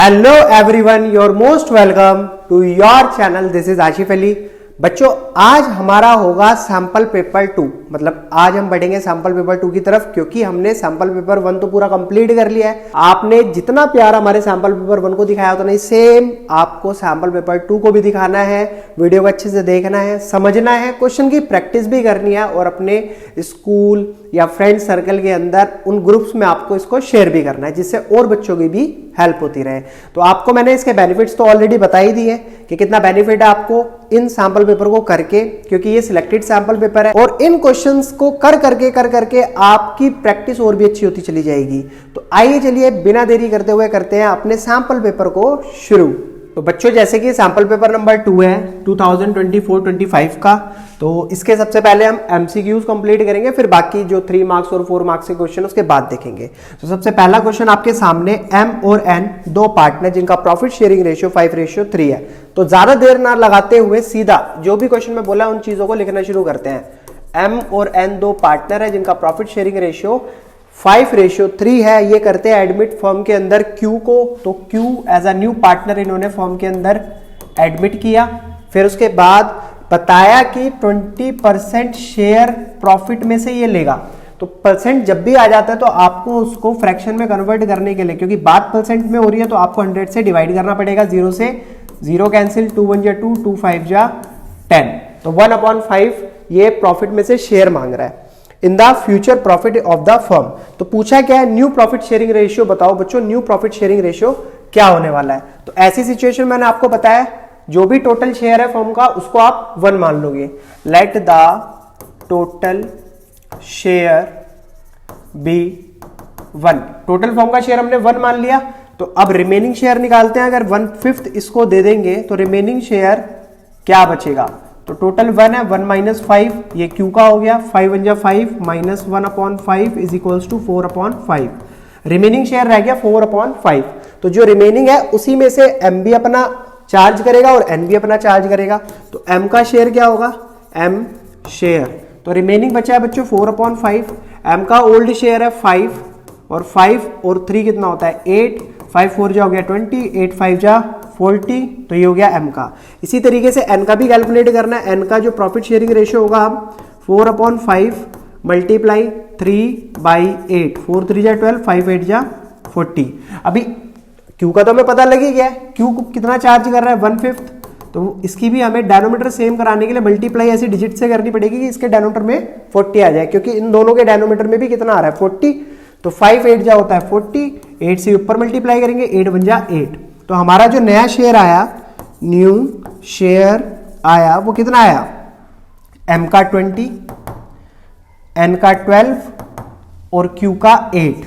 Hello everyone, your most welcome to your channel. This is Ashif Ali. बच्चों, आज हमारा होगा सैंपल पेपर 2। मतलब आज हम बढ़ेंगे सैंपल पेपर 2 की तरफ, क्योंकि हमने सैंपल पेपर 1 तो पूरा कंप्लीट कर लिया है। आपने जितना प्यार हमारे सैंपल पेपर 1 को दिखाया उतना ही सेम आपको सैंपल पेपर 2 को भी दिखाना है। वीडियो को अच्छे से देखना है, समझना है, क्वेश्चन की प्रैक्टिस भी करनी है और अपने स्कूल या फ्रेंड सर्कल के अंदर उन ग्रुप्स में आपको इसको शेयर भी करना है, जिससे और बच्चों की भी हेल्प होती रहे। तो आपको मैंने इसके बेनिफिट्स तो ऑलरेडी बता ही दिए कि कितना बेनिफिट है आपको इन सैंपल पेपर को करके, क्योंकि ये सिलेक्टेड सैंपल पेपर है और इन क्वेश्चंस को कर करके आपकी प्रैक्टिस और भी अच्छी होती चली जाएगी। तो आइए चलिए बिना देरी करते हुए करते हैं अपने सैंपल पेपर को शुरू। तो बच्चों, जैसे कि सैंपल पेपर नंबर 2 है 2024-25 का, तो इसके सबसे पहले हम एमसीक्यूज कंप्लीट करेंगे, फिर बाकी जो 3 मार्क्स और 4 मार्क्स के क्वेश्चन उसके बाद देखेंगे। तो सबसे पहला क्वेश्चन आपके सामने, एम और एन दो पार्टनर जिनका प्रॉफिट शेयरिंग रेशियो 5:3 है। तो ज्यादा देर ना लगाते हुए सीधा जो भी क्वेश्चन में बोला उन चीजों को लिखना शुरू करते हैं। एम और एन दो पार्टनर है जिनका प्रॉफिट शेयरिंग रेशियो 5:3 है। ये करते हैं एडमिट फर्म के अंदर क्यू को, तो Q as a new partner इन्होंने फर्म के अंदर एडमिट किया। फिर उसके बाद बताया कि 20% शेयर प्रॉफिट में से ये लेगा। तो परसेंट जब भी आ जाता है तो आपको उसको फ्रैक्शन में कन्वर्ट करने के लिए, क्योंकि बात परसेंट में हो रही है, तो आपको 100 से डिवाइड करना पड़ेगा। 0 से 0 कैंसिल, 2 1 जा 2, 2 5 जा 10, तो 1/5 ये प्रॉफिट में से शेयर मांग रहा है in the future profit of the firm. तो पूछा क्या है, न्यू प्रॉफिट शेयरिंग रेशियो बताओ बच्चों, न्यू प्रॉफिट शेयरिंग रेशियो क्या होने वाला है। तो ऐसी सिचुएशन मैंने आपको बताया, जो भी टोटल शेयर है फर्म का उसको आप 1 मान लोगे। Let the total share be 1। Total firm का शेयर हमने 1 मान लिया। तो अब रिमेनिंग शेयर निकालते हैं। अगर 1/5 इसको दे देंगे तो रिमेनिंग शेयर क्या बचेगा। तो टोटल 1 है, 1 - 5 ये क्यू का हो गया। 5 1 जा 5 - 1/5 is equals to 4/5। Remaining share रह गया 4/5। तो जो रिमेनिंग है उसी में से एम भी अपना चार्ज करेगा और एन भी अपना चार्ज करेगा। तो एम का शेयर क्या होगा, एम शेयर। तो रिमेनिंग बचा है बच्चों 4/5। एम का ओल्ड शेयर है 5 और 5 और 3 कितना होता है 8। 5 4 जा हो गया 20, 8 5 जा 40, तो ये हो गया एम का। इसी तरीके से एन का भी कैलकुलेट करना है। एन का जो प्रॉफिट शेयरिंग रेशियो होगा, हम 4/5 मल्टीप्लाई 3/8, 4 3 जा 12, 5 8 जा 40। अभी क्यू का तो हमें पता लग ही गया है, क्यू कितना चार्ज कर रहा है 1/5। तो इसकी भी हमें डेनोमीटर सेम कराने के लिए मल्टीप्लाई ऐसी डिजिट से करनी पड़ेगी कि इसके डेनोमीटर में 40 आ जाए, क्योंकि इन दोनों के डेनोमीटर में भी कितना आ रहा है 40। तो 5 8 जा होता है 40, 8 से ऊपर मल्टीप्लाई करेंगे, 8 1 जा 8। तो हमारा जो नया शेयर आया, न्यू शेयर आया, वो कितना आया, एम का 20, एन का 12 और क्यू का 8।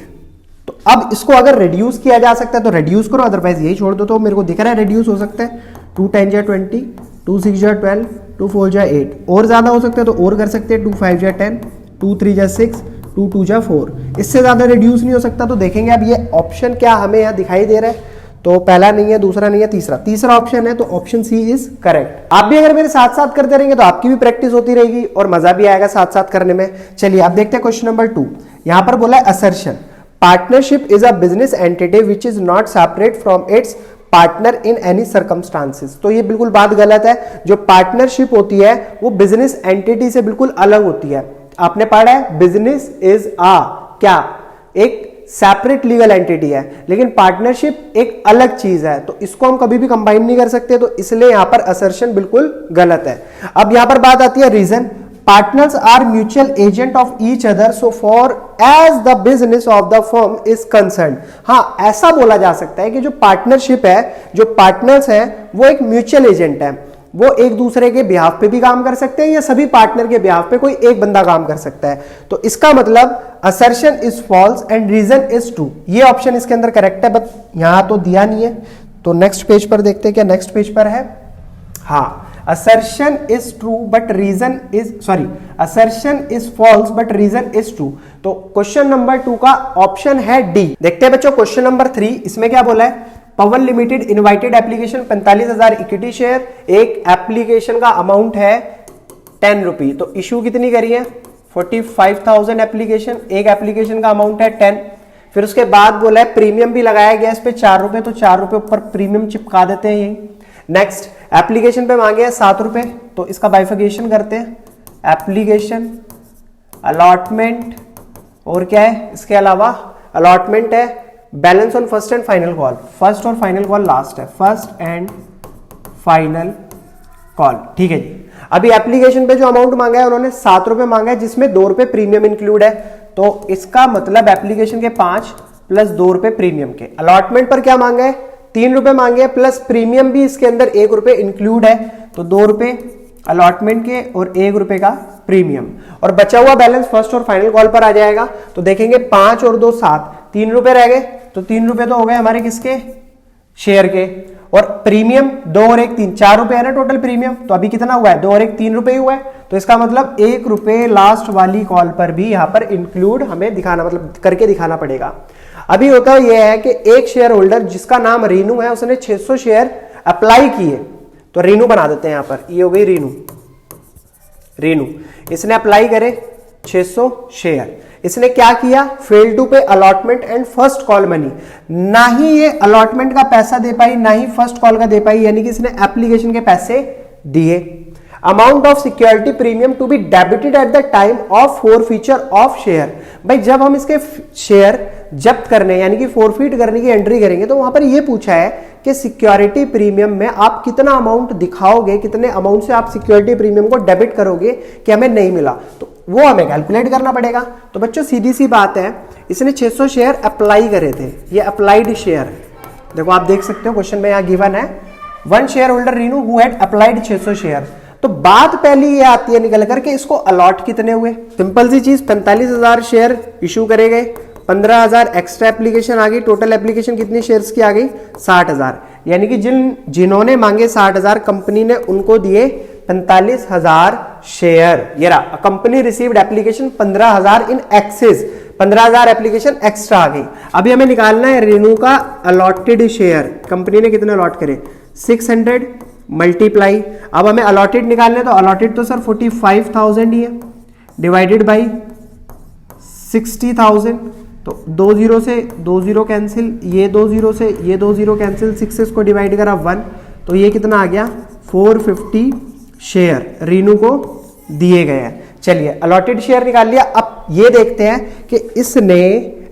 तो अब इसको अगर रिड्यूस किया जा सकता है तो रिड्यूस करो, अदरवाइज यही छोड़ दो। तो मेरे को दिख रहा है रिड्यूस हो सकता है। 2 10 जा 20, 2 6 जा 12, 2 4 जा 8। और ज्यादा हो सकता है तो और कर सकते हैं, 2 5 जा 10, 2 3 जा 6, 2 2 जा 4। इससे ज्यादा रिड्यूस नहीं हो सकता। तो देखेंगे अब ये ऑप्शन क्या हमें यहाँ दिखाई दे रहा है। तो पहला नहीं है, दूसरा नहीं है, तीसरा ऑप्शन है। तो ऑप्शन सी इज करेक्ट। आप भी अगर मेरे साथ साथ करते रहेंगे तो आपकी भी प्रैक्टिस होती रहेगी और मजा भी आएगा साथ साथ करने में। चलिए अब देखते हैं क्वेश्चन नंबर 2। यहां पर बोला है assertion, partnership is a business entity which is not separate from its partner in any circumstances. तो ये बिल्कुल बात गलत है। जो पार्टनरशिप होती है वो बिजनेस एंटिटी से बिल्कुल अलग होती है। आपने पढ़ा है बिजनेस इज आ क्या, एक सेपरेट लीगल एंटिटी है, लेकिन पार्टनरशिप एक अलग चीज है। तो इसको हम कभी भी कंबाइन नहीं कर सकते। तो इसलिए यहां पर असर्शन बिल्कुल गलत है। अब यहां पर बात आती है reason. Partners are mutual agent of each other so far as the business of the firm is concern. हाँ, ऐसा बोला जा सकता है कि जो पार्टनरशिप है, जो पार्टनर्स हैं, वो एक म्यूचुअल एजेंट है। वो एक दूसरे के बिहाफ पे भी काम कर सकते हैं या सभी पार्टनर के बिहाफ पे कोई एक बंदा काम कर सकता है। तो इसका मतलब assertion is false and reason is true. ये ऑप्शन इसके अंदर करेक्ट है, बट यहां तो दिया नहीं है। तो नेक्स्ट पेज पर देखते हैं क्या नेक्स्ट पेज पर है। हाँ, assertion is true but reason is assertion is false but reason is true। तो क्वेश्चन नंबर 2 का ऑप्शन है डी। देखते हैं बच्चों क्वेश्चन नंबर 3। इसमें क्या बोला है, Pawan limited invited application 45,000 equity share. एक एप्लीकेशन का अमाउंट है 10 रुपी। तो इशू कितनी करी है 45,000 एप्लीकेशन। एक एप्लीकेशन का अमाउंट है 10। फिर उसके बाद बोला है प्रीमियम भी लगाया गया इस पे 4 रुपए, तो 4 रुपए ऊपर प्रीमियम चिपका देते हैं यही। नेक्स्ट एप्लीकेशन पे मांगे हैं 7 रुपए, तो इसका बाइफिकेशन करते हैं, एप्लीकेशन, अलॉटमेंट और क्या है इसके अलावा, अलॉटमेंट है, balance on first and final call, first और फाइनल कॉल लास्ट है, फर्स्ट एंड फाइनल कॉल, ठीक है जी। अभी एप्लीकेशन पे जो अमाउंट मांगा है उन्होंने 7 रुपए मांगा है, जिसमें 2 रुपए प्रीमियम इंक्लूड है, तो इसका मतलब एप्लीकेशन के 5 प्लस 2 रुपए प्रीमियम के। अलॉटमेंट पर क्या मांगा है, 3 रुपए मांगे हैं, प्लस प्रीमियम भी इसके अंदर 1 रुपए इंक्लूड है, तो 2 रुपए अलॉटमेंट के और 1 रुपए का प्रीमियम, और बचा हुआ बैलेंस फर्स्ट और फाइनल कॉल पर आ जाएगा। तो देखेंगे 5 और 2 7, 3 रुपए रह गए, तो 3 रुपए तो हो गए हमारे किसके, शेयर के, और प्रीमियम 2 और 1 3, 4 रुपए है ना टोटल प्रीमियम, तो अभी कितना हुआ है, 2 और 1 3 रुपए ही हुआ है, तो इसका मतलब 1 रुपए लास्ट वाली कॉल पर भी यहां पर इंक्लूड हमें दिखाना, मतलब करके दिखाना पड़ेगा। अभी होता यह है कि एक शेयर होल्डर जिसका नाम रीनू है, उसने 600 शेयर अप्लाई किए, तो रीनू बना देते हैं यहां पर, ये हो गई रीनू, रीनू इसने अप्लाई करे 600 शेयर, इसने क्या किया, फेल टू पे allotment and first call money, ना ही ये अलॉटमेंट का पैसा दे पाई ना ही फर्स्ट कॉल का दे पाई, यानी कि इसने एप्लीकेशन के पैसे दिए। Amount of security premium to be debited at the time of forfeiture of share, भाई जब हम इसके शेयर जब्त करने यानी कि फॉरफीट करने की एंट्री करेंगे, तो वहां पर यह पूछा है कि सिक्योरिटी प्रीमियम में आप कितना अमाउंट दिखाओगे, कितने अमाउंट से आप सिक्योरिटी प्रीमियम को डेबिट करोगे कि हमें नहीं मिला, तो वो हमें कैलकुलेट करना पड़ेगा। तो बच्चों सीधी सी बात है, इसने 600 शेयर अप्लाई करे थे, ये अप्लाइड शेयर, देखो आप देख सकते हो क्वेश्चन में यहां गिवन है, 1 share holder Renu who had applied 600 share, तो बात पहली ये आती है निकल करके इसको अलॉट कितने हुए, सिंपल सी चीज, 45,000 शेयर इशू करे गए, 15,000 एक्स्ट्रा एप्लीकेशन आ गई, टोटल एप्लीकेशन कितनी शेयर्स की आ गई, 60,000, यानी कि जिन्होंने मांगे 60,000 कंपनी ने उनको दिए 45,000 शेयर। ये रहा, company received application 15,000 in excess, 15,000 application extra आ गई। अभी हमें निकालना है रेनू का अलॉटेड शेयर, कंपनी ने कितने अलॉट करे, 600 मल्टीप्लाई, अब हमें अलॉटेड निकालने, तो अलॉटेड तो सर 45,000 ही है, डिवाइडेड बाई 60,000, तो 2 जीरो से 2 जीरो कैंसिल, ये 2 जीरो से ये 2 जीरो कैंसिल, 6 से इसको डिवाइड करा 1, तो ये कितना आ गया, 450 शेयर रीनू को दिए गए हैं। चलिए अलॉटेड शेयर निकाल लिया, अब ये देखते हैं कि इसने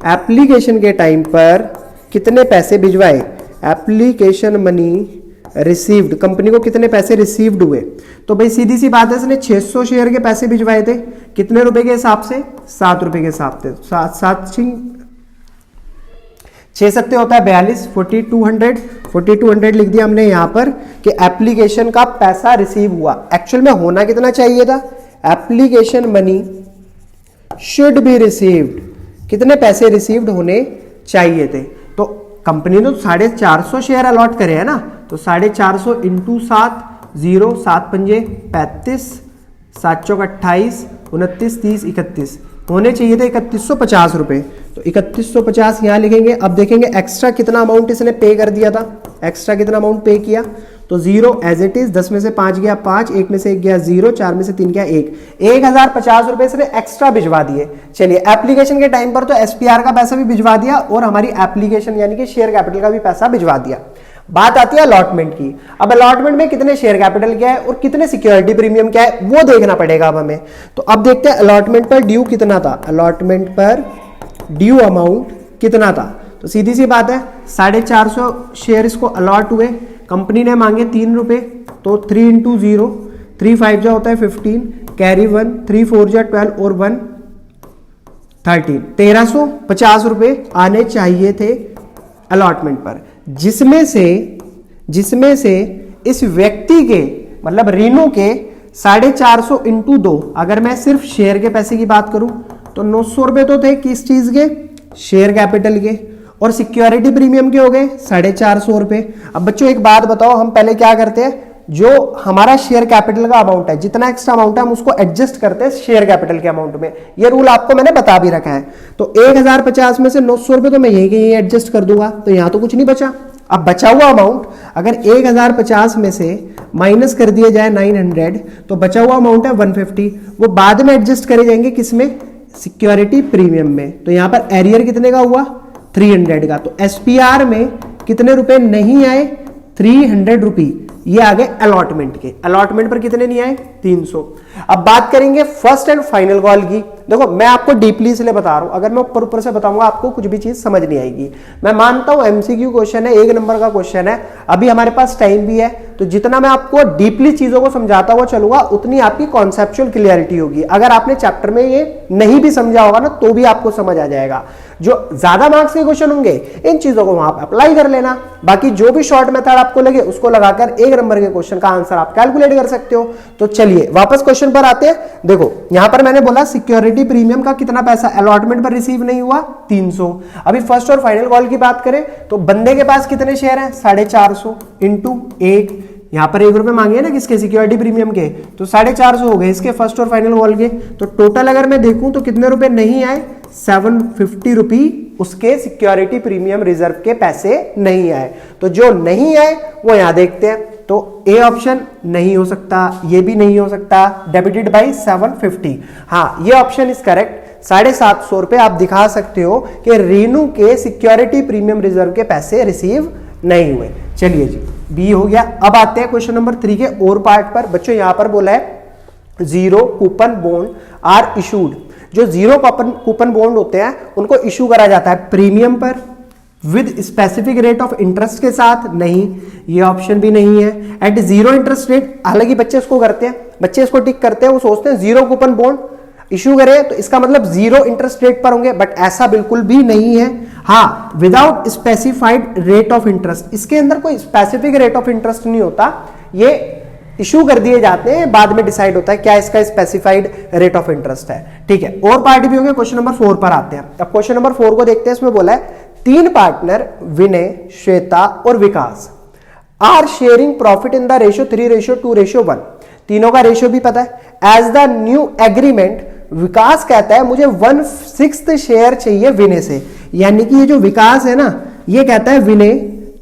एप्लीकेशन के टाइम पर कितने पैसे भिजवाए, एप्लीकेशन मनी रिसीव्ड, कंपनी को कितने पैसे रिसीव्ड हुए, तो भाई सीधी सी बात है, इसने 600 शेयर के पैसे भिजवाए थे, कितने रुपए के हिसाब से, 7 रुपए के हिसाब से, 6 सत्ते होता है 42, 4200 लिख दिया हमने यहां पर कि एप्लीकेशन का पैसा रिसीव हुआ। एक्चुअल में होना कितना चाहिए था, application money should be received, कितने पैसे रिसीव्ड होने चाहिए थे, तो कंपनी ने तो 450 शेयर अलॉट करे है ना, तो 450 इंटू 7, 0 7 पंजे 35, 7 चौक 28, 29 30 31, होने चाहिए थे 3150 रुपए, तो 3150 यहां लिखेंगे। अब देखेंगे एक्स्ट्रा कितना अमाउंट इसने पे कर दिया था, एक्स्ट्रा कितना अमाउंट पे किया, तो 0 एज इट इज, 10 में से 5 गया 5, 1 में से 1 गया 0, 4 में से 3 गया 1, 1050 रुपए इसने एक्स्ट्रा भिजवा दिए। चलिए एप्लीकेशन के टाइम पर तो एसपीआर का पैसा भी भिजवा दिया और हमारी एप्लीकेशन यानी कि शेयर कैपिटल का भी पैसा भिजवा दिया। बात आती है अलॉटमेंट की, अब अलॉटमेंट में कितने शेयर कैपिटल क्या है और कितने सिक्योरिटी प्रीमियम क्या है वो देखना पड़ेगा अब हमें। तो अब देखते हैं अलॉटमेंट पर ड्यू कितना था, अलॉटमेंट पर ड्यू अमाउंट कितना था, तो सीधी सी बात है 450 शेयर इसको अलॉट हुए, कंपनी ने मांगे 3 रुपए, तो 3 इंटू 0, 3 5 जा होता है 15, कैरी 1, 3 4 जा 12 और 1 13, 1350 रुपए आने चाहिए थे अलॉटमेंट पर, जिसमें से इस व्यक्ति के मतलब रीनू के 450 इंटू 2, अगर मैं सिर्फ शेयर के पैसे की बात करूं तो 900 रुपए तो थे किस चीज के, शेयर कैपिटल के, और सिक्योरिटी प्रीमियम के हो गए 450 रुपए। अब बच्चों एक बात बताओ, हम पहले क्या करते हैं, जो हमारा शेयर कैपिटल का अमाउंट है, जितना एक्स्ट्रा अमाउंट है हम उसको एडजस्ट करते हैं शेयर कैपिटल के अमाउंट में, ये रूल आपको मैंने बता भी रखा है। तो 1050 में से 900 रुपए तो मैं यही एडजस्ट कर दूंगा, तो यहां तो कुछ नहीं बचा। अब बचा हुआ अमाउंट अगर 1050 में से माइनस कर दिया जाए 900, तो बचा हुआ अमाउंट है 150, वो बाद में एडजस्ट करे जाएंगे किसमें, सिक्योरिटी प्रीमियम में। तो यहां पर एरियर कितने का हुआ, 300 का। तो एसपीआर में कितने रुपए नहीं आए? 300 रुपी। ये आ गए अलॉटमेंट के। अलॉटमेंट पर कितने नहीं आए? 300। अब बात करेंगे फर्स्ट एंड फाइनल कॉल की। देखो मैं आपको डीपली इसलिए बता रहा हूं, अगर मैं ऊपर ऊपर से बताऊंगा आपको कुछ भी चीज समझ नहीं आएगी। मैं मानता हूं एमसीक्यू क्वेश्चन है, 1 नंबर का क्वेश्चन है, अभी हमारे पास टाइम भी है, तो जितना मैं आपको डीपली चीजों को समझाता हुआ चलूंगा उतनी आपकी कॉन्सेप्चुअल क्लियरिटी होगी। अगर आपने चैप्टर में ये नहीं भी समझा होगा ना तो भी आपको समझ आ जाएगा। जो ज्यादा मार्क्स के क्वेश्चन होंगे इन चीजों को वहां पर अप्लाई कर लेना, बाकी जो भी शॉर्ट मेथड आपको लगे उसको लगाकर 1 नंबर के क्वेश्चन का आंसर आप कैलकुलेट कर सकते हो। तो चलिए वापस क्वेश्चन पर आते हैं। देखो यहां पर मैंने बोला सिक्योरिटी प्रीमियम का कितना पैसा अलॉटमेंट पर रिसीव नहीं हुआ? 300। अभी फर्स्ट और फाइनल कॉल की बात करें तो बंदे के पास कितने शेयर हैं? 450 इंटू 1, यहां पर 1 रुपए मांगे ना किसके? सिक्योरिटी प्रीमियम के, तो 450 हो गए इसके फर्स्ट और फाइनल कॉल के। तो टोटल अगर मैं देखूं तो कितने रुपए नहीं आए? 750 रुपी उसके सिक्योरिटी प्रीमियम रिजर्व के पैसे नहीं आए। तो जो नहीं आए वो यहां देखते हैं। तो ए ऑप्शन नहीं हो सकता, ये भी नहीं हो सकता, डेबिटेड बाई 750। हाँ ये ऑप्शन इज करेक्ट। 750 रुपए आप दिखा सकते हो कि रेनू के सिक्योरिटी प्रीमियम रिजर्व के पैसे रिसीव नहीं हुए। चलिए जी बी हो गया। अब आते हैं क्वेश्चन नंबर 3 के और पार्ट पर। बच्चों यहां पर बोला है 0 कूपन बॉन्ड आर इशूड। जो 0 कूपन बॉन्ड होते हैं उनको इशू करा जाता है प्रीमियम पर with specific rate of interest के साथ। नहीं, ये ऑप्शन भी नहीं है। एट 0 इंटरेस्ट रेट, हालांकि बच्चे इसको करते हैं, बच्चे इसको टिक करते हैं, वो सोचते हैं 0 कूपन बॉन्ड इशू करे तो इसका मतलब 0 इंटरेस्ट रेट पर होंगे, बट ऐसा बिल्कुल भी नहीं है। हाँ without specified rate of interest, इसके अंदर कोई स्पेसिफिक रेट ऑफ इंटरेस्ट नहीं होता, ये इशू कर दिए जाते हैं, बाद में डिसाइड होता है क्या इसका स्पेसिफाइड रेट ऑफ इंटरेस्ट है। ठीक है, और पार्ट भी हो गया। क्वेश्चन नंबर 4 पर आते हैं। अब क्वेश्चन नंबर 4 को देखते हैं। इसमें बोला है 3 पार्टनर विनय, श्वेता और Vikas are sharing profit in the ratio 3:2:1। तीनों का रेशियो भी पता है। As the new agreement Vikas कहता है मुझे 1/6 शेयर चाहिए विनय से, यानी कि ये जो विकास है ना ये कहता है विनय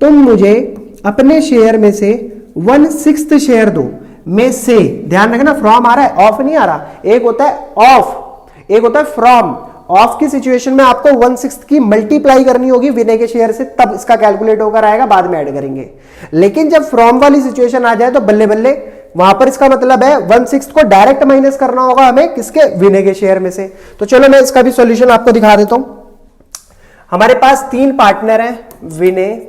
तुम मुझे अपने शेयर में से 1/6 शेयर दो में से। ध्यान रखना फ्रॉम आ रहा है, ऑफ नहीं आ रहा। एक होता है ऑफ, एक होता है फ्रॉम। ऑफ की सिचुएशन में आपको 1/6 की मल्टीप्लाई करनी होगी विनय के शेयर से, तब इसका कैलकुलेट होकर आएगा, बाद में ऐड करेंगे। लेकिन जब फ्रॉम वाली सिचुएशन आ जाए तो बल्ले बल्ले वहां पर इसका मतलब है 1/6 को डायरेक्ट माइनस करना होगा हमें किसके? विनय के शेयर में से। तो चलो मैं इसका भी सॉल्यूशन आपको दिखा देता हूं। हमारे पास 3 पार्टनर हैं, विनय,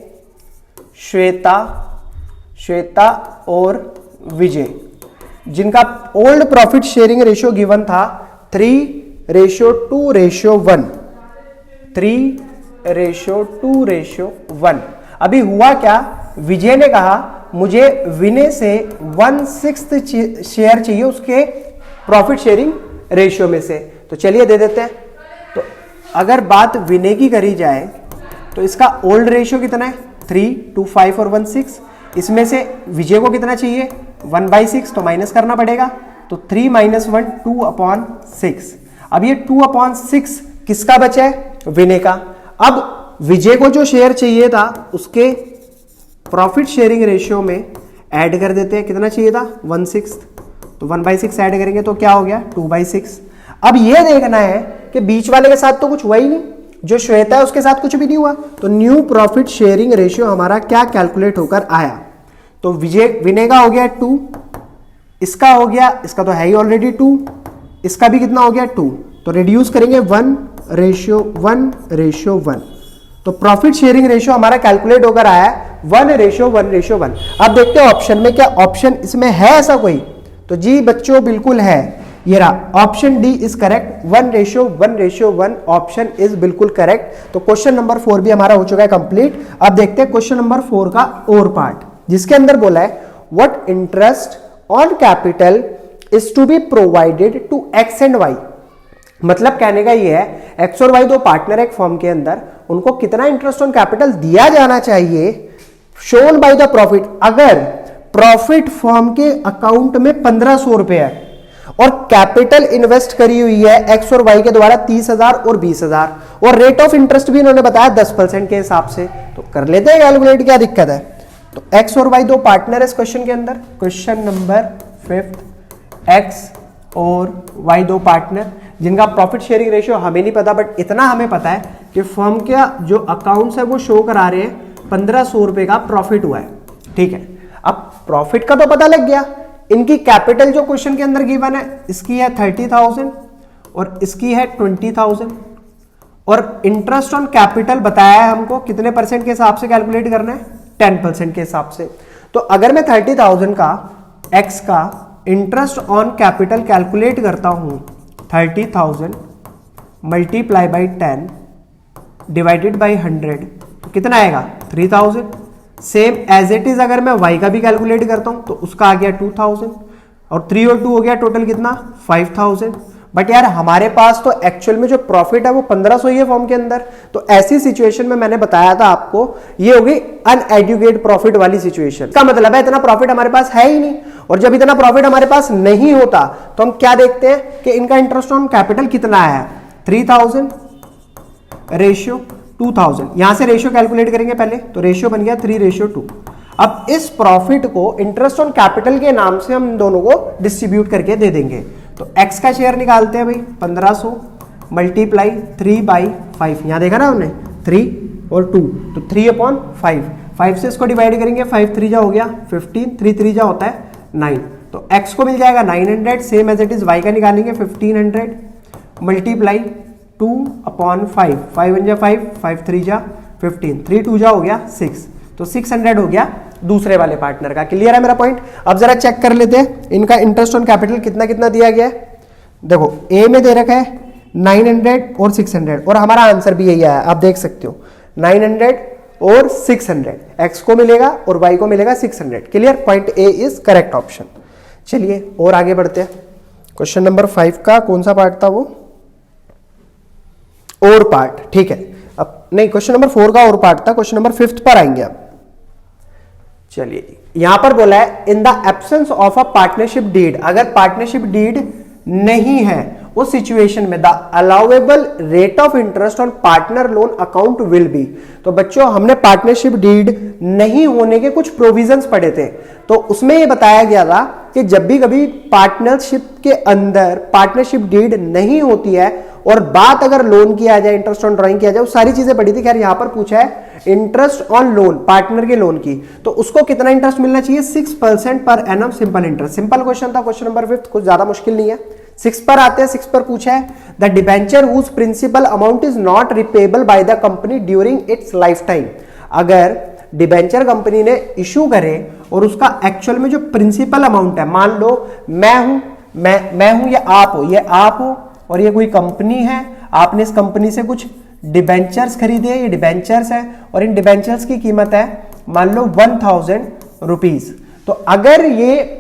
श्वेता और विजय, जिनका old profit sharing ratio given था 3:2:1। 3:2:1। अभी हुआ क्या? विजय ने कहा मुझे विनय से 1/6 शेयर चाहिए उसके प्रॉफिट शेयरिंग रेशियो में से। तो चलिए दे देते हैं। तो अगर बात विनय की करी जाए तो इसका ओल्ड रेशियो कितना है? 3, 2, 5 और 1/6। इसमें से विजय को कितना चाहिए? 1/6, तो माइनस करना पड़ेगा। तो 3 - 1 2/6। अब ये 2/6 किसका बचा है? विनय का। अब विजय को जो शेयर चाहिए था उसके प्रॉफिट शेयरिंग रेशियो में ऐड कर देते हैं। कितना चाहिए था? 1/6। तो 1/6 ऐड करेंगे तो क्या हो गया? 2/6। अब ये देखना है कि बीच वाले के साथ तो कुछ हुआ ही नहीं, जो श्वेता है उसके साथ कुछ भी नहीं हुआ, तो न्यू प्रॉफिट शेयरिंग रेशियो हमारा क्या कैलकुलेट होकर आया? तो विनय का हो गया 2, इसका हो गया, इसका तो है ही ऑलरेडी 2, इसका भी कितना हो गया? 2। तो रिड्यूस करेंगे 1:1:1। तो प्रॉफिट शेयरिंग रेशियो हमारा कैलकुलेट होकर आया है 1:1:1। अब देखते हैं ऑप्शन में, क्या ऑप्शन इसमें है ऐसा कोई? तो जी बच्चों बिल्कुल है, ये रहा option D is correct. 1:1:1 option is बिल्कुल करेक्ट। तो क्वेश्चन नंबर 4 भी हमारा हो चुका है कंप्लीट। अब देखते हैं क्वेश्चन नंबर 4 का और पार्ट, जिसके अंदर बोला है what interest on capital is to be provided to X and Y. मतलब कहने का ये है एक्स और वाई दो पार्टनर एक फर्म के अंदर, उनको कितना इंटरेस्ट ऑन कैपिटल दिया जाना चाहिए शोन बाय द प्रॉफिट। अगर प्रॉफिट फर्म के अकाउंट में 1500 रुपए है और कैपिटल इन्वेस्ट करी हुई है एक्स और वाई के द्वारा 30,000 और 20,000, और रेट ऑफ इंटरेस्ट भी इन्होंने बताया 10% के हिसाब से, तो कर लेते हैं कैलकुलेट, क्या दिक्कत है? तो एक्स और वाई दो पार्टनर है इस क्वेश्चन के अंदर। क्वेश्चन नंबर 5, एक्स और वाई दो पार्टनर जिनका प्रॉफिट शेयरिंग रेशियो हमें नहीं पता, बट इतना हमें पता है कि फर्म के जो अकाउंट्स है वो शो करा रहे हैं 1500 रुपए का प्रॉफिट हुआ है, ठीक है। अब प्रॉफिट का तो पता लग गया, इनकी कैपिटल जो क्वेश्चन के अंदर गिवन है इसकी है 30,000 और इसकी है 20,000 और इंटरेस्ट ऑन कैपिटल बताया है हमको कितने परसेंट के हिसाब से कैलकुलेट करना है, 10% के हिसाब से। तो अगर मैं 30,000 का x का इंटरेस्ट ऑन कैपिटल कैलकुलेट करता हूं 30,000 मल्टीप्लाई बाई 10 डिवाइडेड बाई 100 तो कितना आएगा 3,000। सेम एज इट इज अगर मैं y का भी कैलकुलेट करता हूं तो उसका आ गया 2,000 और 3 और 2 हो गया टोटल कितना 5,000। बट यार हमारे पास तो एक्चुअल में जो प्रॉफिट है वो 1500 ही है फॉर्म के अंदर। तो ऐसी सिचुएशन में मैंने बताया था आपको ये होगी अनएडुकेट प्रॉफिट वाली सिचुएशन। इसका मतलब है इतना प्रॉफिट हमारे पास है ही नहीं, और जब इतना प्रॉफिट हमारे पास नहीं होता तो हम क्या देखते हैं कि इनका इंटरेस्ट ऑन कैपिटल कितना है 3,000 रेशियो 2,000। यहां से रेशियो कैलकुलेट करेंगे पहले, तो रेशियो बन गया 3:2। अब इस प्रॉफिट को इंटरेस्ट ऑन कैपिटल के नाम से हम दोनों को डिस्ट्रीब्यूट करके दे देंगे। तो x का शेयर निकालते हैं भाई 1500 मल्टीप्लाई 3/5, यहां देखा ना हमने 3 और 2 तो 3/5, 5 से इसको डिवाइड करेंगे 5 3 जा हो गया 15, 3 3 जा होता है 9, तो x को मिल जाएगा 900। Same as it is y का निकालेंगे 1500 मल्टीप्लाई 2/5, 5 1 जा 5, 5 3 जा 15, 3 2 जा हो गया 6, तो 600 हो गया दूसरे वाले पार्टनर का। क्लियर है मेरा पॉइंट। अब जरा चेक कर लेते हैं इनका इंटरेस्ट ऑन कैपिटल कितना कितना दिया गया है। देखो ए में दे रखा है 900 और 600 और हमारा आंसर भी यही आया, आप देख सकते हो 900 और 600, एक्स को मिलेगा और वाई को मिलेगा 600। Clear, point A is correct option. चलिए और आगे बढ़ते हैं। क्वेश्चन नंबर 5 का कौन सा पार्ट था वो, और पार्ट, ठीक है। अब नहीं, क्वेश्चन नंबर 4 का और पार्ट था, क्वेश्चन नंबर 5 पर आएंगे अब। चलिए यहां पर बोला है in the absence of a partnership deed, अगर पार्टनरशिप डीड नहीं है उस सिचुएशन में the allowable rate of interest on partner loan account will be. तो बच्चों हमने पार्टनरशिप डीड नहीं होने के कुछ प्रोविजंस पढ़े थे, तो उसमें यह बताया गया था कि जब भी कभी पार्टनरशिप के अंदर पार्टनरशिप डीड नहीं होती है और बात अगर लोन की आ जाए, इंटरेस्ट ऑन ड्राइंग किया जाए, वो सारी चीजें पढ़ी थी। खैर यहां पर पूछा है इंटरेस्ट ऑन लोन पार्टनर के लोन की, तो उसको कितना इंटरेस्ट मिलना चाहिए 6% per annum simple interest. Simple question था क्वेश्चन नंबर 5, कुछ ज्यादा मुश्किल नहीं है। 6 पर आते हैं, 6 पर पूछा है the debenture whose principal amount is not repayable by the company during its lifetime. अगर डिबेंचर कंपनी ने इशू करे और उसका एक्चुअल में जो प्रिंसिपल अमाउंट है, मान लो मैं हूं ये आप हो और ये कोई कंपनी है, आपने इस कंपनी से कुछ डिबेंचर्स खरीदे, ये डिबेंचर्स है और इन डिबेंचर्स की कीमत है मान लो 1000 रुपीज। तो अगर ये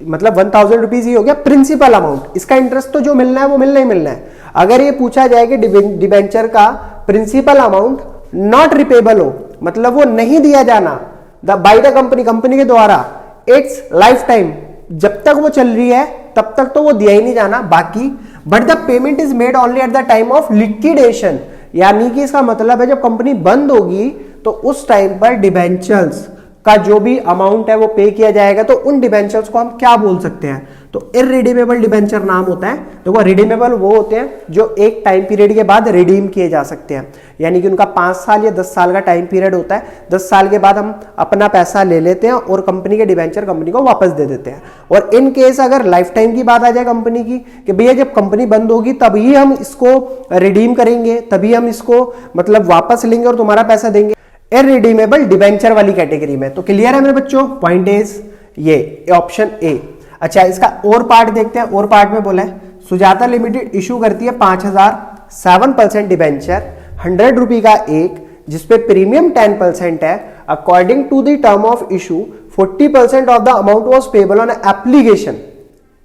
मतलब 1000 रुपीज ही हो गया प्रिंसिपल अमाउंट, इसका इंटरेस्ट तो जो मिलना है वो मिलना ही मिलना है। अगर ये पूछा जाए कि डिबेंचर का प्रिंसिपल अमाउंट नॉट रिपेबल हो, मतलब वो नहीं दिया जाना बाय द कंपनी के द्वारा इट्स लाइफ टाइम, जब तक वो चल रही है तब तक तो वो दिया ही नहीं जाना बाकी, but the payment is made only eight the time of liquidation, यानी कि इसका मतलब है जब कंपनी बंद होगी तो उस टाइम पर डिबेंचर्स का जो भी अमाउंट है वो पे किया जाएगा। तो उन डिबेंचर्स को हम क्या बोल सकते हैं, तो इररिडीमेबल डिबेंचर नाम होता है। देखो रिडीमेबल वो होते हैं जो एक टाइम पीरियड के बाद रिडीम किए जा सकते हैं, यानी कि उनका 5 साल या 10 साल का टाइम पीरियड होता है। 10 साल के बाद हम अपना पैसा ले लेते हैं और कंपनी के डिबेंचर कंपनी को वापस दे देते हैं। और इन केस अगर लाइफ टाइम की बात आ जाए कंपनी की कि भैया जब कंपनी बंद होगी तभी हम इसको रिडीम करेंगे, तभी हम इसको मतलब वापस लेंगे और तुम्हारा पैसा देंगे, इररिडीमेबल डिबेंचर वाली कैटेगरी में। तो क्लियर है मेरे बच्चों, पॉइंट इज ये ऑप्शन ए। अच्छा इसका और पार्ट देखते हैं। और पार्ट में बोला है सुजाता लिमिटेड इशू करती है 5000 7% डिबेंचर 100 रुपए का एक, जिसपे प्रीमियम 10% है। According to the term of issue 40% of the amount was payable on application.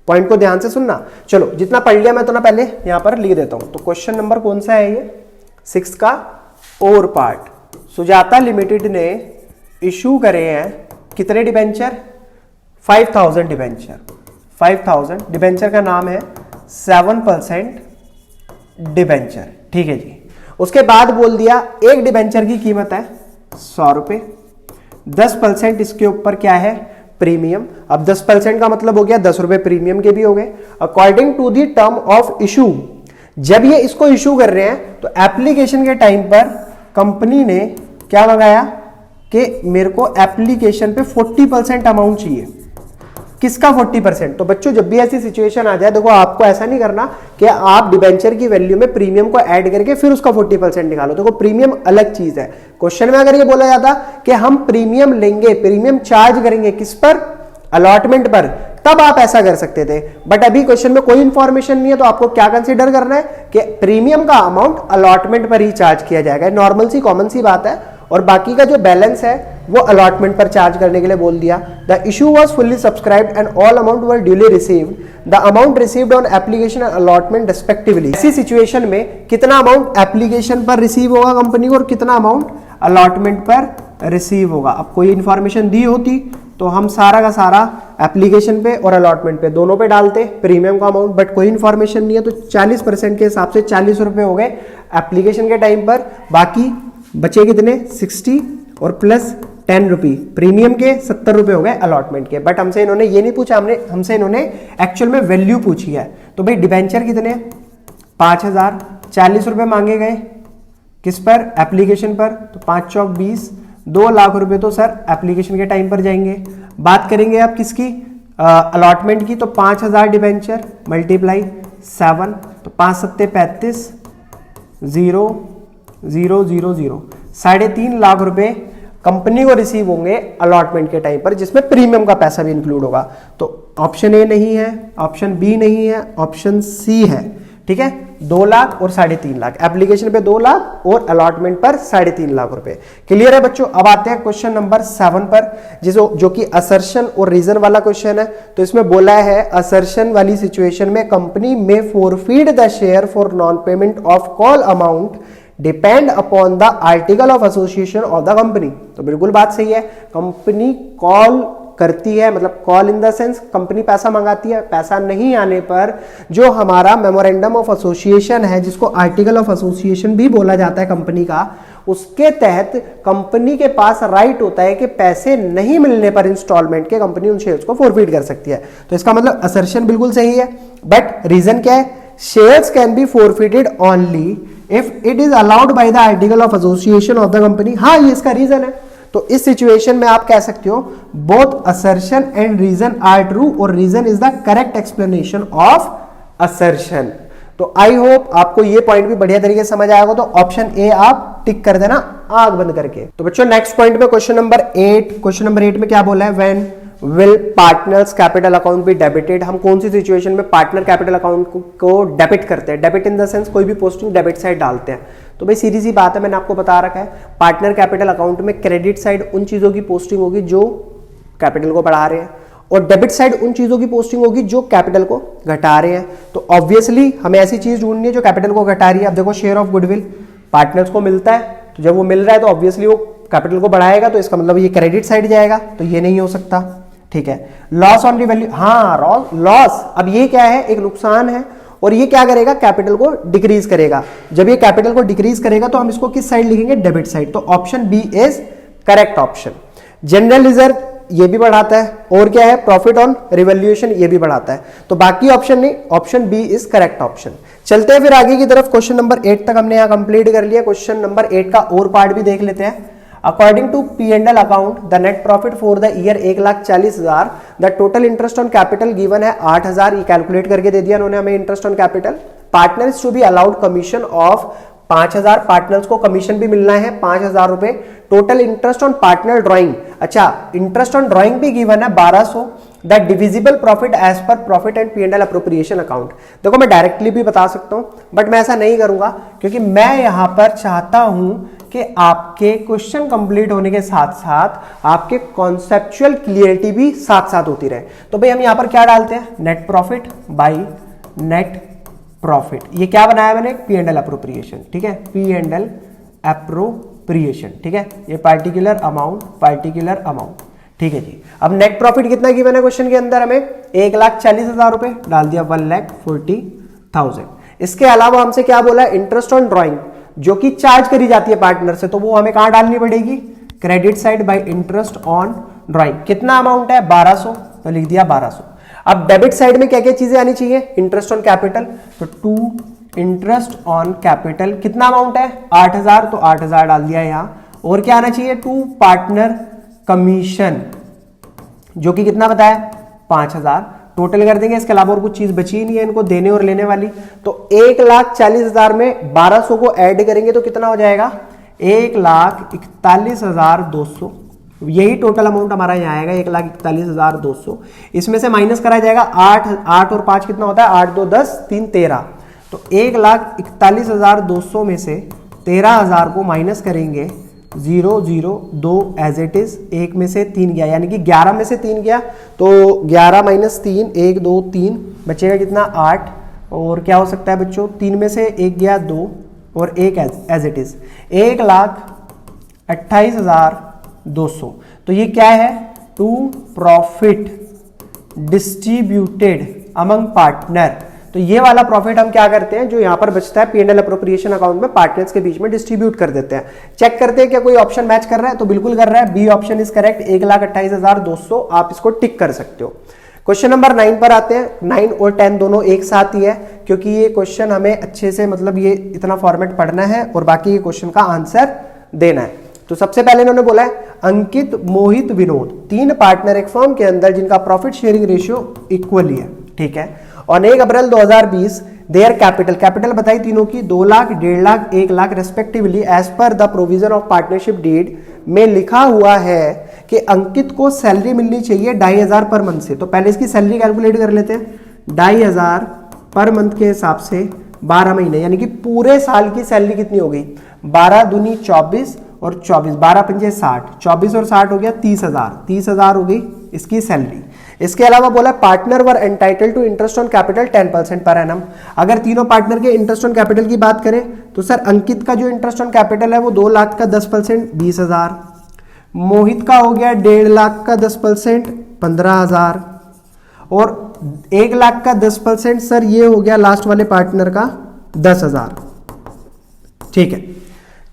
Point को ध्यान से सुनना। चलो जितना पढ़ लिया मैं तो ना पहले यहां पर लिख देता हूं। तो क्वेश्चन नंबर कौन सा है ये 6 का और पार्ट। सुजाता लिमिटेड ने इशू करे हैं कितने डिबेंचर 5000 डिबेंचर। 5000 डिबेंचर का नाम है 7% डिबेंचर, ठीक है जी। उसके बाद बोल दिया एक डिबेंचर की कीमत है 100 रुपए, 10% इसके ऊपर क्या है प्रीमियम। अब 10% का मतलब हो गया 10 रुपए प्रीमियम के भी हो गए। According to the term of issue जब ये इसको इशू कर रहे हैं तो एप्लीकेशन के टाइम पर कंपनी ने क्या मंगाया कि मेरे को एप्लीकेशन पे 40% अमाउंट चाहिए। किसका 40%? तो बच्चों जब भी ऐसी सिचुएशन आ जाए, देखो आपको ऐसा नहीं करना कि आप डिबेंचर की वैल्यू में प्रीमियम को ऐड करके फिर उसका 40% निकालो। देखो प्रीमियम अलग चीज है। क्वेश्चन में अगर ये बोला जाता कि हम प्रीमियम लेंगे, प्रीमियम चार्ज करेंगे किस पर? अलॉटमेंट पर, तब आप ऐसा कर सकते थे। बट अभी क्वेश्चन में कोई इंफॉर्मेशन नहीं है, तो आपको क्या कंसीडर करना है कि प्रीमियम का अमाउंट अलॉटमेंट पर ही चार्ज किया जाएगा। नॉर्मल सी कॉमन सी बात है। और बाकी का जो बैलेंस है वो अलॉटमेंट पर चार्ज करने के लिए बोल दिया। The issue was fully subscribed and all amount were duly received. The amount received on application and allotment respectively. ऐसी सिचुएशन में कितना अमाउंट एप्लीकेशन पर रिसीव होगा कंपनी को और कितना अमाउंट अलॉटमेंट पर रिसीव होगा? अब कोई इंफॉर्मेशन दी होती तो हम सारा का सारा एप्लीकेशन पे और अलॉटमेंट पे दोनों पे डालते प्रीमियम का अमाउंट। बट कोई इंफॉर्मेशन नहीं है, तो 40% के हिसाब से 40 रुपए हो गए एप्लीकेशन के टाइम पर। बाकी बचे कितने? 60 और प्लस 10 रुपी प्रीमियम के, 70 रुपए हो गए अलॉटमेंट के। बट हमसे इन्होंने ये नहीं पूछा, हमसे इन्होंने एक्चुअल में वैल्यू पूछी है। तो भाई डिबेंचर कितने? 5000, 40 रुपए मांगे गए किस पर? एप्लीकेशन पर। तो 5 चौक 20, 2 लाख रुपए तो सर एप्लीकेशन के टाइम पर जाएंगे। बात करेंगे आप किसकी? अलॉटमेंट की। तो 5000 डिबेंचर मल्टीप्लाई 7, तो 5 सत्ते 35, 0 0 0 0, 3.5 लाख रुपए कंपनी को रिसीव होंगे अलॉटमेंट के टाइम पर, जिसमें प्रीमियम का पैसा भी इंक्लूड होगा। तो ऑप्शन ए नहीं है, ऑप्शन बी नहीं है, ऑप्शन सी है। ठीक है, 2 लाख और 3.5 लाख, एप्लीकेशन पे 2 लाख और अलॉटमेंट पर 3.5 लाख रुपए। क्लियर है बच्चों? अब आते हैं क्वेश्चन नंबर 7 पर, जो कि असर्शन और रीजन वाला क्वेश्चन है। तो इसमें बोला है असर्शन वाली सिचुएशन में कंपनी में forfeit the share for non payment of call amount depend upon the article of association of the company. तो बिल्कुल बात सही है। कंपनी कॉल करती है, मतलब call in the sense company पैसा मंगाती है। पैसा नहीं आने पर जो हमारा मेमोरेंडम ऑफ एसोसिएशन है, जिसको आर्टिकल ऑफ एसोसिएशन भी बोला जाता है कंपनी का, उसके तहत कंपनी के पास राइट होता है कि पैसे नहीं मिलने पर इंस्टॉलमेंट के कंपनी उन शेयर्स को फॉरफीड कर सकती है। तो इसका मतलब असर्शन बिल्कुल सही है। बट रीजन क्या है? Shares can be forfeited only if it is allowed by the article of association of the company. हाँ, ये इसका रीजन है। तो इस सिचुएशन में आप कह सकते हो both assertion and reason are true और reason is the correct explanation of assertion. तो आई होप आपको ये पॉइंट भी बढ़िया तरीके से समझ आएगा। तो ऑप्शन ए आप टिक कर देना आंख बंद करके। तो बच्चों नेक्स्ट पॉइंट में क्वेश्चन नंबर 8, क्वेश्चन नंबर 8 में क्या बोला है? When will partners capital account be debited. हम कौन सी सिचुएशन में पार्टनर कैपिटल अकाउंट को डेबिट करते हैं? डेबिट इन द सेंस कोई भी पोस्टिंग डेबिट साइड डालते हैं। तो भाई सीधी सी बात है, मैंने आपको बता रखा है पार्टनर कैपिटल अकाउंट में क्रेडिट साइड उन चीजों की पोस्टिंग होगी जो कैपिटल को बढ़ा रहे हैं और डेबिट साइड उन चीजों की पोस्टिंग होगी जो कैपिटल को घटा रहे हैं। तो ऑब्वियसली हमें ऐसी चीज ढूंढनी है जो कैपिटल को घटा रही है। अब देखो शेयर ऑफ गुडविल पार्टनर्स को मिलता है, तो जब वो मिल रहा है तो ऑब्वियसली वो कैपिटल को बढ़ाएगा, तो इसका मतलब ये क्रेडिट साइड जाएगा, तो ये नहीं हो सकता। ठीक है, लॉस ऑन रिवैल्यू, हाँ लॉस। अब ये क्या है? एक नुकसान है और ये क्या करेगा? कैपिटल को डिक्रीज करेगा। जब ये कैपिटल को डिक्रीज करेगा तो हम इसको किस साइड लिखेंगे? Debit side. तो option B is correct option. General reserve ये भी बढ़ाता है और क्या है? प्रॉफिट ऑन रिवैल्यूएशन ये भी बढ़ाता है। तो बाकी ऑप्शन नहीं, option B is correct option. चलते हैं फिर आगे की तरफ। क्वेश्चन नंबर 8 तक हमने यहां कंप्लीट कर लिया। क्वेश्चन नंबर 8 का और पार्ट भी देख लेते हैं। According to P&L account, the net profit for the year 1,40,000, the total interest on capital given है 8,000, ये कैलकुलेट करके दे दिया उन्होंने हमें interest on capital. Partners to be allowed commission of 5,000, partners को कमीशन भी मिलना है 5,000 रुपए। Total interest on partner drawing, अच्छा इंटरेस्ट ऑन ड्रॉइंग भी गिवन है 1200। The divisible profit as per profit and P&L appropriation account. देखो मैं डायरेक्टली भी बता सकता हूं बट मैं ऐसा नहीं करूंगा क्योंकि मैं यहां पर चाहता हूं कि आपके क्वेश्चन कंप्लीट होने के साथ साथ आपके कॉन्सेप्चुअल क्लियरिटी भी साथ साथ होती रहे। तो भाई हम यहां पर क्या डालते हैं? Net profit by net profit. ये क्या बनाया मैंने? P&L appropriation. ठीक है, P&L अप्रोप्रिएशन। ठीक है, ये पार्टिकुलर अमाउंट। ठीक है जी। अब नेट प्रॉफिट कितना गिवन है क्वेश्चन के अंदर? हमें 1,40,000 रुपए, डाल दिया 1,40,000। इसके अलावा हमसे क्या बोला है? इंटरेस्ट ऑन ड्रॉइंग जो कि चार्ज करी जाती है पार्टनर से, तो वो हमें कहां डालनी पड़ेगी? Credit side by interest on drawing. कितना अमाउंट है? 1200, तो लिख दिया 1200। अब डेबिट साइड में क्या क्या चीजें आनी चाहिए? इंटरेस्ट ऑन कैपिटल, तो 2 इंटरेस्ट ऑन कैपिटल कितना अमाउंट है 8,000, तो 8,000 डाल दिया यहां। और क्या आना चाहिए, टू पार्टनर कमीशन जो कि कितना बताया 5,000 टोटल कर देंगे। इसके अलावा और कुछ चीज बची ही नहीं है इनको देने और लेने वाली, तो 1,40,000 में 1200 को ऐड करेंगे तो कितना हो जाएगा 1,41,200। यही टोटल अमाउंट हमारा यहाँ आएगा 1,41,200। इसमें से माइनस करा जाएगा 8 और 5 कितना होता है 8 2 10 3 13, तो 1,41,200 में से 13,000 को माइनस करेंगे 0 0 2 एज इट इज, एक में से 3 गया यानी कि 11 में से 3 गया, तो 11 माइनस 3 1 2 3 बचेगा कितना 8। और क्या हो सकता है बच्चों 3 में से 1 गया 2 और 1 एज इट इज 1,28,200। तो ये क्या है to profit distributed among partner. तो ये वाला प्रॉफिट हम क्या करते हैं जो यहां पर बचता है P&L अप्रोप्रिएशन अकाउंट में पार्टनर्स के बीच में डिस्ट्रीब्यूट कर देते हैं। चेक करते हैं क्या कोई ऑप्शन मैच कर रहा है, तो बिल्कुल कर रहा है, बी ऑप्शन इज करेक्ट 1,28,200, आप इसको टिक कर सकते हो। क्वेश्चन नंबर 9 पर आते हैं। 9 और 10 दोनों एक साथ ही है क्योंकि ये क्वेश्चन हमें अच्छे से मतलब ये इतना फॉर्मेट पढ़ना है और बाकी ये क्वेश्चन का आंसर देना है। तो सबसे पहले इन्होंने बोला है अंकित मोहित विनोद 3 पार्टनर एक फर्म के अंदर जिनका प्रॉफिट शेयरिंग रेशियो इक्वली है, ठीक है। ऑन 1 अप्रैल 2020 देयर कैपिटल बताई तीनों की 2 lakh 1.5 lakh 1 lakh respectively as per the provision of partnership deed में लिखा हुआ है कि अंकित को सैलरी मिलनी चाहिए 2,500 पर मंथ से। तो पहले इसकी सैलरी कैलकुलेट कर लेते हैं। 2,500 पर मंथ के हिसाब से 12 महीने यानी कि पूरे साल की सैलरी कितनी हो गई 12 दूनी 24 और 24 12 पंजे 60, 24 और 60 हो गया 30,000, 30,000 हो गई इसकी सैलरी। इसके अलावा बोला partner were entitle to interest on capital 10% पर एनम। अगर तीनों पार्टनर के इंटरेस्ट ऑन कैपिटल की बात करें तो सर अंकित का जो इंटरेस्ट ऑन कैपिटल है वो 2 लाख का 10% 20,000, मोहित का हो गया 1.5 लाख का 10% 15,000 और 1 लाख का 10% सर ये हो गया लास्ट वाले पार्टनर का 10,000, ठीक है।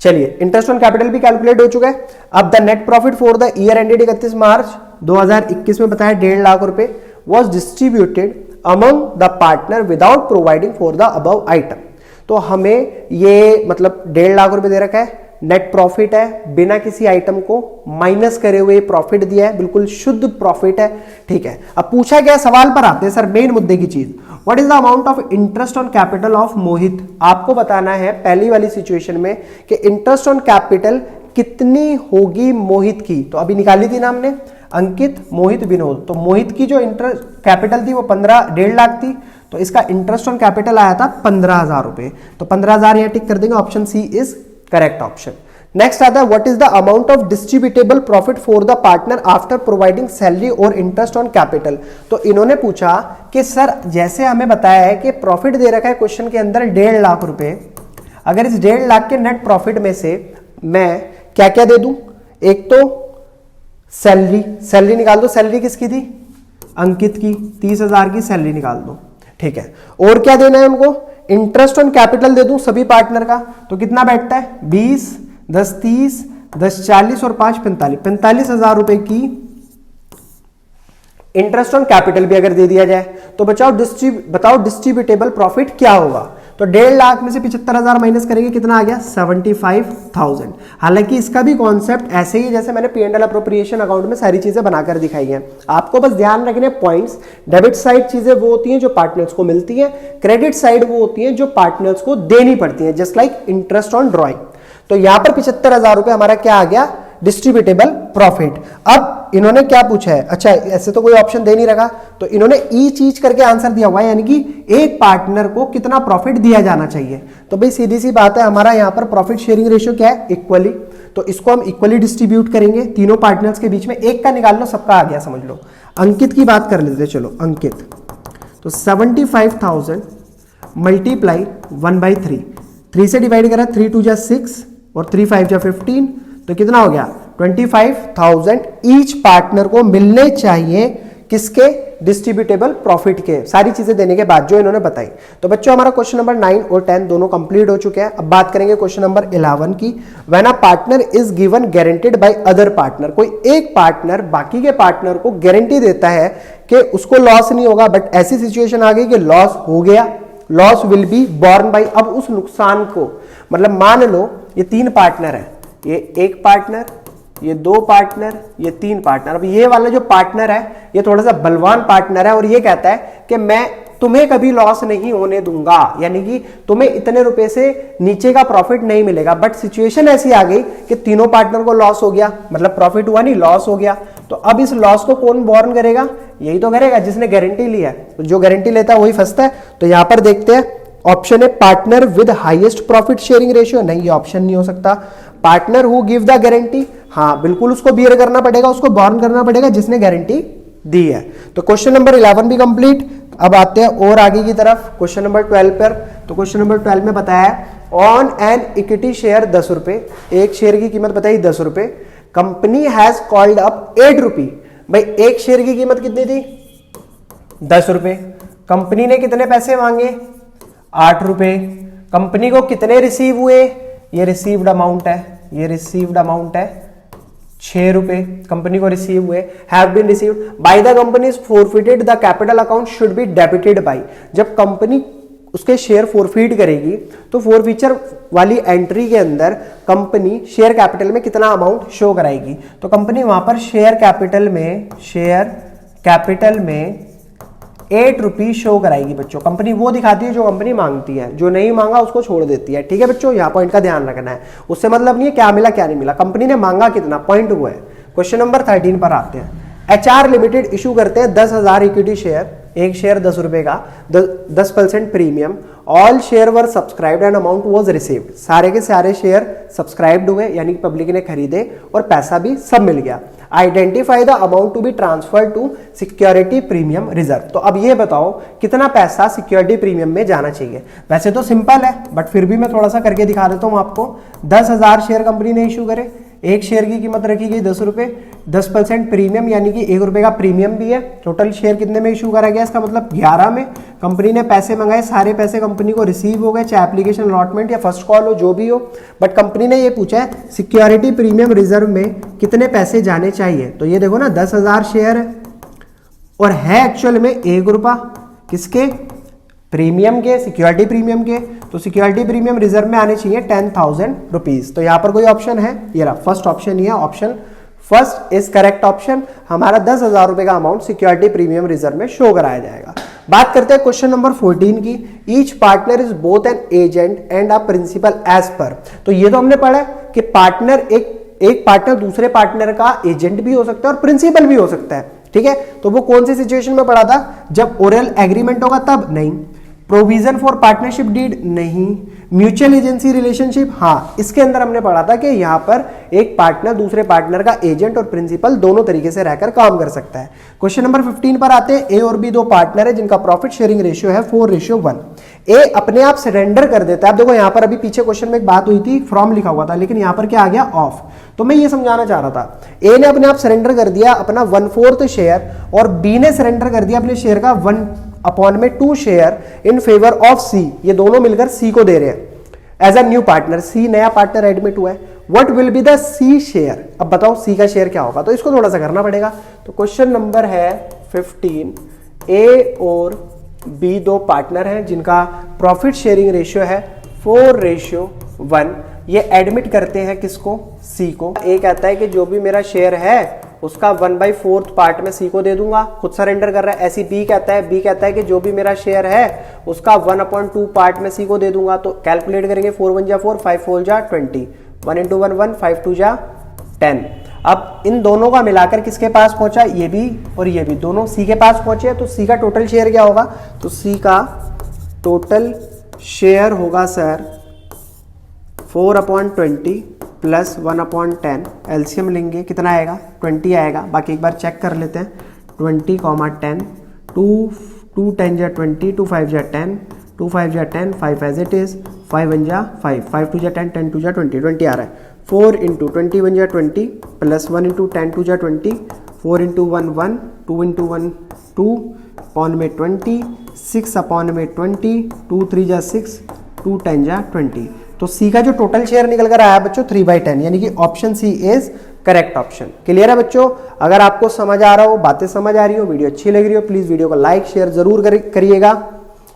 चलिए इंटरेस्ट ऑन कैपिटल भी कैलकुलेट हो चुका है। अब the net profit for the year ended 31 मार्च 2021 में बताया 1.5 लाख रुपए was distributed among the partner without providing for the above item. तो हमें ये मतलब 1.5 लाख रुपए दे रखा है, नेट प्रॉफिट है, बिना किसी आइटम को माइनस करे हुए प्रॉफिट दिया है, बिल्कुल शुद्ध प्रॉफिट है, ठीक है। अब पूछा गया सवाल पर आते हैं सर मेन मुद्दे की चीज, what is the amount of interest on capital of Mohit. आपको बताना है पहली वाली सिचुएशन में कि इंटरेस्ट ऑन कैपिटल कितनी होगी मोहित की। तो अभी निकाली थी ना हमने अंकित मोहित विनोद, तो मोहित की जो इंटरेस्ट कैपिटल थी वो 1.5 लाख थी, तो इसका इंटरेस्ट ऑन कैपिटल आया था 15,000 रुपए। तो 15,000 यहां टिक कर देंगे, option C is correct option. Next आता है what is the amount of distributable profit for the partner after providing salary और इंटरेस्ट ऑन कैपिटल। तो इन्होंने पूछा कि सर जैसे हमें बताया है कि प्रॉफिट दे रखा है क्वेश्चन के अंदर 1.5 लाख रुपए, अगर इस 1.5 लाख के नेट प्रॉफिट में से मैं क्या क्या दे दूं, एक तो सैलरी निकाल दो, सैलरी किसकी थी अंकित की 30,000 की सैलरी निकाल दो, ठीक है। और क्या देना है उनको, इंटरेस्ट ऑन कैपिटल दे दूं सभी पार्टनर का, तो कितना बैठता है 20 10 30 10 40 और 5 45, 45,000 रुपए की इंटरेस्ट ऑन कैपिटल भी अगर दे दिया जाए तो बताओ डिस्ट्रीब्यूटेबल प्रॉफिट क्या होगा। तो 1.5 लाख में से 75,000 माइनस करेंगे कितना आ गया 75,000। हालांकि इसका भी कॉन्सेप्ट ऐसे ही जैसे मैंने P&L अप्रोप्रिएशन अकाउंट में सारी चीजें बनाकर दिखाई हैं, आपको बस ध्यान रखने पॉइंट्स। डेबिट साइड चीजें वो होती हैं जो पार्टनर्स को मिलती हैं, क्रेडिट साइड वो होती हैं जो पार्टनर्स को देनी पड़ती हैं, just like interest on drawing. तो यहां पर 75,000 रुपए हमारा क्या आ गया डिस्ट्रीब्यूटेबल प्रॉफिट। अब इन्होंने क्या पूछा है, अच्छा ऐसे तो कोई ऑप्शन दे नहीं रखा, तो इन्होंने ई चीज करके आंसर दिया हुआ है, यानी कि एक पार्टनर को कितना प्रॉफिट दिया जाना चाहिए। तो भाई सीधी सी बात है, हमारा यहां पर प्रॉफिट शेयरिंग रेशियो क्या है इक्वली, तो इसको हम इक्वली डिस्ट्रीब्यूट करेंगे तीनों पार्टनर्स के बीच में। एक का निकाल लो सबका आ गया समझ लो। अंकित की बात कर लेते चलो, अंकित तो 75,000 मल्टीप्लाई 1/3, 3 से डिवाइड करा 3 2 जा 6 और 3 5 जा 15, तो कितना हो गया 25,000 ईच पार्टनर को मिलने चाहिए किसके डिस्ट्रीब्यूटेबल प्रॉफिट के, सारी चीजें देने के बाद जो इन्होंने बताई। तो बच्चों हमारा क्वेश्चन नंबर 9 और 10 दोनों कंप्लीट हो चुके हैं। अब बात करेंगे क्वेश्चन नंबर 11 की। When a partner is given guaranteed by other partner, कोई एक पार्टनर बाकी के पार्टनर को गारंटी देता है कि उसको लॉस नहीं होगा, बट ऐसी सिचुएशन आ गई कि लॉस हो गया, loss will be born by, अब उस नुकसान को, मतलब मान लो ये 3 पार्टनर है, ये 1 पार्टनर, ये 2 पार्टनर, ये 3 पार्टनर। अब ये वाला जो पार्टनर है ये थोड़ा सा बलवान पार्टनर है और ये कहता है कि मैं तुम्हें कभी लॉस नहीं होने दूंगा, यानी कि तुम्हें इतने रुपए से नीचे का प्रॉफिट नहीं मिलेगा। बट सिचुएशन ऐसी आ गई कि तीनों पार्टनर को लॉस हो गया, मतलब प्रॉफिट हुआ नहीं, लॉस हो गया। तो अब इस लॉस को कौन बॉर्न करेगा? यही तो करेगा जिसने गारंटी ली है। तो जो गारंटी लेता है वही फंसता है। तो यहां पर देखते हैं, ऑप्शन है partner with highest profit sharing ratio, नहीं ये ऑप्शन नहीं हो सकता। Partner who give the guarantee, हाँ बिल्कुल उसको बियर करना पड़ेगा, उसको बॉर्न करना पड़ेगा जिसने गारंटी दी है। तो क्वेश्चन नंबर 11 भी कंप्लीट। अब आते हैं और आगे की तरफ, क्वेश्चन नंबर 12 पर। तो क्वेश्चन नंबर 12 में बताया है ऑन एन इक्विटी शेयर 10 रुपए, एक शेयर की कीमत बताई 10 रुपए, कंपनी हैज कॉल्ड अप 8 रुपी। भाई एक शेयर की कीमत कितनी थी? 10 रुपए। कंपनी ने कितने पैसे मांगे? 8 रुपए। कंपनी को कितने रिसीव हुए? ये रिसीव्ड अमाउंट है, ये रिसीव्ड अमाउंट है 6 रुपए कंपनी को रिसीव हुए। Have been received by the company is forfeited the capital account should be debited by. जब कंपनी उसके शेयर फोरफीट करेगी तो फोरफीचर वाली एंट्री के अंदर कंपनी शेयर कैपिटल में कितना अमाउंट शो कराएगी। तो कंपनी वहां पर शेयर कैपिटल में 8 रुपी शो कराएगी बच्चों। कंपनी वो दिखाती है जो कंपनी मांगती है, जो नहीं मांगा उसको छोड़ देती है। ठीक है बच्चों, यहाँ पॉइंट का ध्यान रखना है। उससे मतलब नहीं है क्या मिला क्या नहीं मिला, कंपनी ने मांगा कितना, पॉइंट वो है। क्वेश्चन नंबर 13 पर आते हैं। HR लिमिटेड इशू करते हैं 10,000 इक्विटी शेयर, एक शेयर 10 रुपए का, 10% premium. All share were subscribed and amount was received. सारे के सारे शेयर सब्सक्राइब्ड हुए, यानी कि पब्लिक ने खरीदे और पैसा भी सब मिल गया। Identify the amount to be transfer to security premium reserve. तो अब ये बताओ कितना पैसा सिक्योरिटी प्रीमियम में जाना चाहिए। वैसे तो सिंपल है बट फिर भी मैं थोड़ा सा करके दिखा देता हूं आपको। 10,000 शेयर कंपनी ने इशू करे, एक शेयर की कीमत रखी गई 10 रुपए, 10% प्रीमियम यानी कि 1 रुपए का प्रीमियम भी है। टोटल शेयर कितने में इशू करा गया, इसका मतलब 11 में। कंपनी ने पैसे मंगाए, सारे पैसे कंपनी को रिसीव हो गए, चाहे एप्लीकेशन अलॉटमेंट या फर्स्ट कॉल हो, जो भी हो। बट कंपनी ने ये पूछा है सिक्योरिटी प्रीमियम रिजर्व में कितने पैसे जाने चाहिए। तो ये देखो ना 10,000 शेयर है और है एक्चुअल में 1 रुपया, किसके? प्रीमियम के, सिक्योरिटी प्रीमियम के। तो सिक्योरिटी प्रीमियम रिजर्व में आने चाहिए 10,000 रुपीज। तो यहां पर कोई ऑप्शन है? ये रहा फर्स्ट ऑप्शन ही है, option first is correct option. हमारा 10,000 रुपए का अमाउंट सिक्योरिटी प्रीमियम रिजर्व में शो कराया जाएगा। बात करते हैं क्वेश्चन नंबर 14 की। Each partner is both an agent and a principal as per. तो ये तो हमने पढ़ा कि पार्टनर एक पार्टनर दूसरे पार्टनर का एजेंट भी हो सकता है और प्रिंसिपल भी हो सकता है। ठीक है, तो वो कौन सी सिचुएशन में पढ़ा था? जब ओरल एग्रीमेंट होगा तब? नहीं। Provision for partnership deed? नहीं। Mutual agency relationship? हाँ, इसके अंदर हमने पढ़ा था कि यहां पर एक पार्टनर दूसरे पार्टनर का एजेंट और प्रिंसिपल दोनों तरीके से रहकर काम कर सकता है। क्वेश्चन नंबर 15 पर आते हैं। ए और बी दो पार्टनर है जिनका प्रॉफिट शेयरिंग रेशियो है 4:1। ए अपने आप सरेंडर कर देता है। अब देखो यहां पर अभी पीछे क्वेश्चन में एक बात हुई थी, फ्रॉम लिखा हुआ था, लेकिन यहां पर क्या आ गया? ऑफ। तो मैं ये समझाना चाह रहा था, ए ने अपने आप सरेंडर कर दिया अपना 1/4 शेयर और बी ने सरेंडर कर दिया अपने शेयर का 1/2 share in favour of C. ये दोनों मिलकर सी को दे रहे हैं as a new partner. C नया पार्टनर एडमिट हुआ है। What will be the C share? अब बताओ सी का शेयर क्या होगा, तो इसको थोड़ा सा करना पड़ेगा। तो क्वेश्चन नंबर है 15। ए और बी दो पार्टनर हैं जिनका प्रॉफिट शेयरिंग रेशियो है 4:1। ये एडमिट करते हैं किसको? सी को। ए कहता है कि जो भी मेरा शेयर है उसका 1/4 पार्ट में सी को दे दूंगा, खुद सरेंडर कर रहा है। ऐसी बी कहता है कि जो भी मेरा शेयर है उसका 1/2 पार्ट में सी को दे दूंगा। तो कैलकुलेट करेंगे, 4 1 जा 4, 5 4 जा 20, 1 × 1 1, 5 2 जा 10। अब इन दोनों का मिलाकर किसके पास पहुंचा? ये भी और ये भी, दोनों सी के पास पहुंचे। तो सी का टोटल शेयर क्या होगा? तो सी का टोटल शेयर होगा सर 4/20 प्लस 1/10। एलसीएम लेंगे, कितना आएगा? 20 आएगा। बाकी एक बार चेक कर लेते हैं। 20, 10, 2 10 जा 20, 2 5 जा 10, 2 5 जा 10, 5 एज इट इज, 5 1 जा 5, 5 2 जा 10, 10 2 जा 20, 20 आ रहा है। 4 × 20 1 जा 20 प्लस 1 × 10 2 जा 20, 4 × 1 1, 2 × 1 2, अपॉन में 20, 6 अपॉन में 20, 2 3 जा 6, 2 10 जा 20। तो सी का जो टोटल शेयर निकल कर आया बच्चों 3/10, यानी कि option C is correct option. Clear है बच्चों? अगर आपको समझ आ रहा हो, बातें समझ आ रही हो, वीडियो अच्छी लग रही हो, प्लीज वीडियो को लाइक शेयर जरूर करिएगा।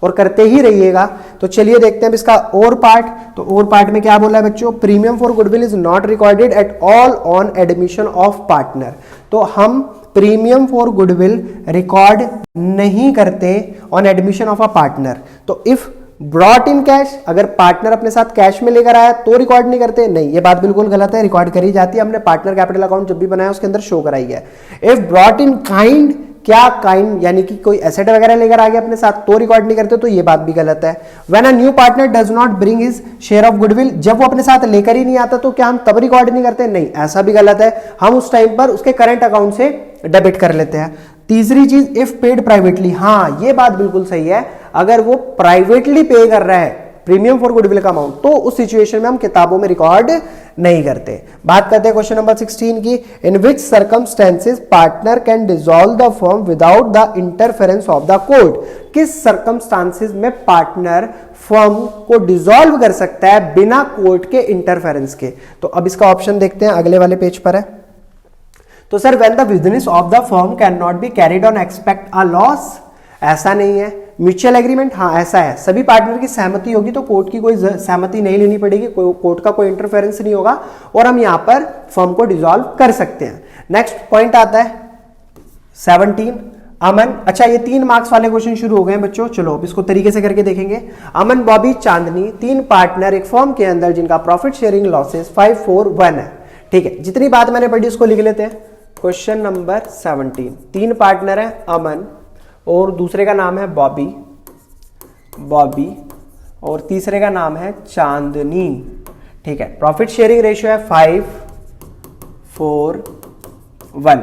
और करते ही रहिएगा। तो चलिए देखते हैं इसका और पार्ट। तो और पार्ट में क्या बोला है बच्चों, premium for goodwill is not recorded at all on admission of partner. तो हम प्रीमियम फॉर गुडविल रिकॉर्ड नहीं करते on admission of a partner. तो इफ ब्रॉट इन कैश, अगर पार्टनर अपने साथ कैश में लेकर आया तो रिकॉर्ड नहीं करते, नहीं, ये बात बिल्कुल गलत है, रिकॉर्ड करी जाती है। हमने पार्टनर कैपिटल अकाउंट जब भी बनाया उसके अंदर शो कराई है। इफ ब्रॉट इन काइंड, क्या काइंड यानी कि कोई एसेट वगैरह लेकर आ गया अपने साथ तो रिकॉर्ड नहीं करते, तो ये बात भी गलत है। When a new partner does not bring his share of goodwill, जब वो अपने साथ लेकर ही नहीं आता तो क्या हम तब रिकॉर्ड नहीं करते, नहीं, ऐसा भी गलत है, हम उस टाइम पर उसके करंट अकाउंट से डेबिट कर लेते हैं। तीसरी चीज, इफ पेड प्राइवेटली, हाँ ये बात बिल्कुल सही है, अगर वो प्राइवेटली पे कर रहा है प्रीमियम फॉर गुडविल का अमाउंट तो उस सिचुएशन में हम किताबों में रिकॉर्ड नहीं करते। बात करते हैं क्वेश्चन नंबर 16 की, in which circumstances partner can dissolve the firm without the interference of the court. किस सर्कमस्टांसेस में पार्टनर फर्म को डिसॉल्व कर सकता है बिना कोर्ट के इंटरफेरेंस के। तो अब इसका ऑप्शन देखते हैं, अगले वाले पेज पर है। तो sir when the business of the firm can not be carried on expect a loss, ऐसा नहीं है। म्यूचुअल एग्रीमेंट, हाँ ऐसा है, सभी पार्टनर की सहमति होगी तो कोर्ट की कोई सहमति नहीं लेनी पड़ेगी, कोर्ट का कोई इंटरफेरेंस नहीं होगा और हम यहां पर फर्म को डिसॉल्व कर सकते हैं। नेक्स्ट पॉइंट आता है 17, अमन, अच्छा ये 3 मार्क्स वाले क्वेश्चन शुरू हो गए हैं बच्चों, चलो अब इसको तरीके से करके देखेंगे। अमन, बॉबी, चांदनी 3 पार्टनर एक फर्म के अंदर जिनका प्रॉफिट शेयरिंग लॉसेस 5, 4, 1 है। ठीक है, जितनी बात मैंने पढ़ी उसको लिख लेते हैं। क्वेश्चन नंबर 17, 3 पार्टनर है अमन और दूसरे का नाम है बॉबी और तीसरे का नाम है चांदनी। ठीक है, प्रॉफिट शेयरिंग रेशियो है 5, 4, 1,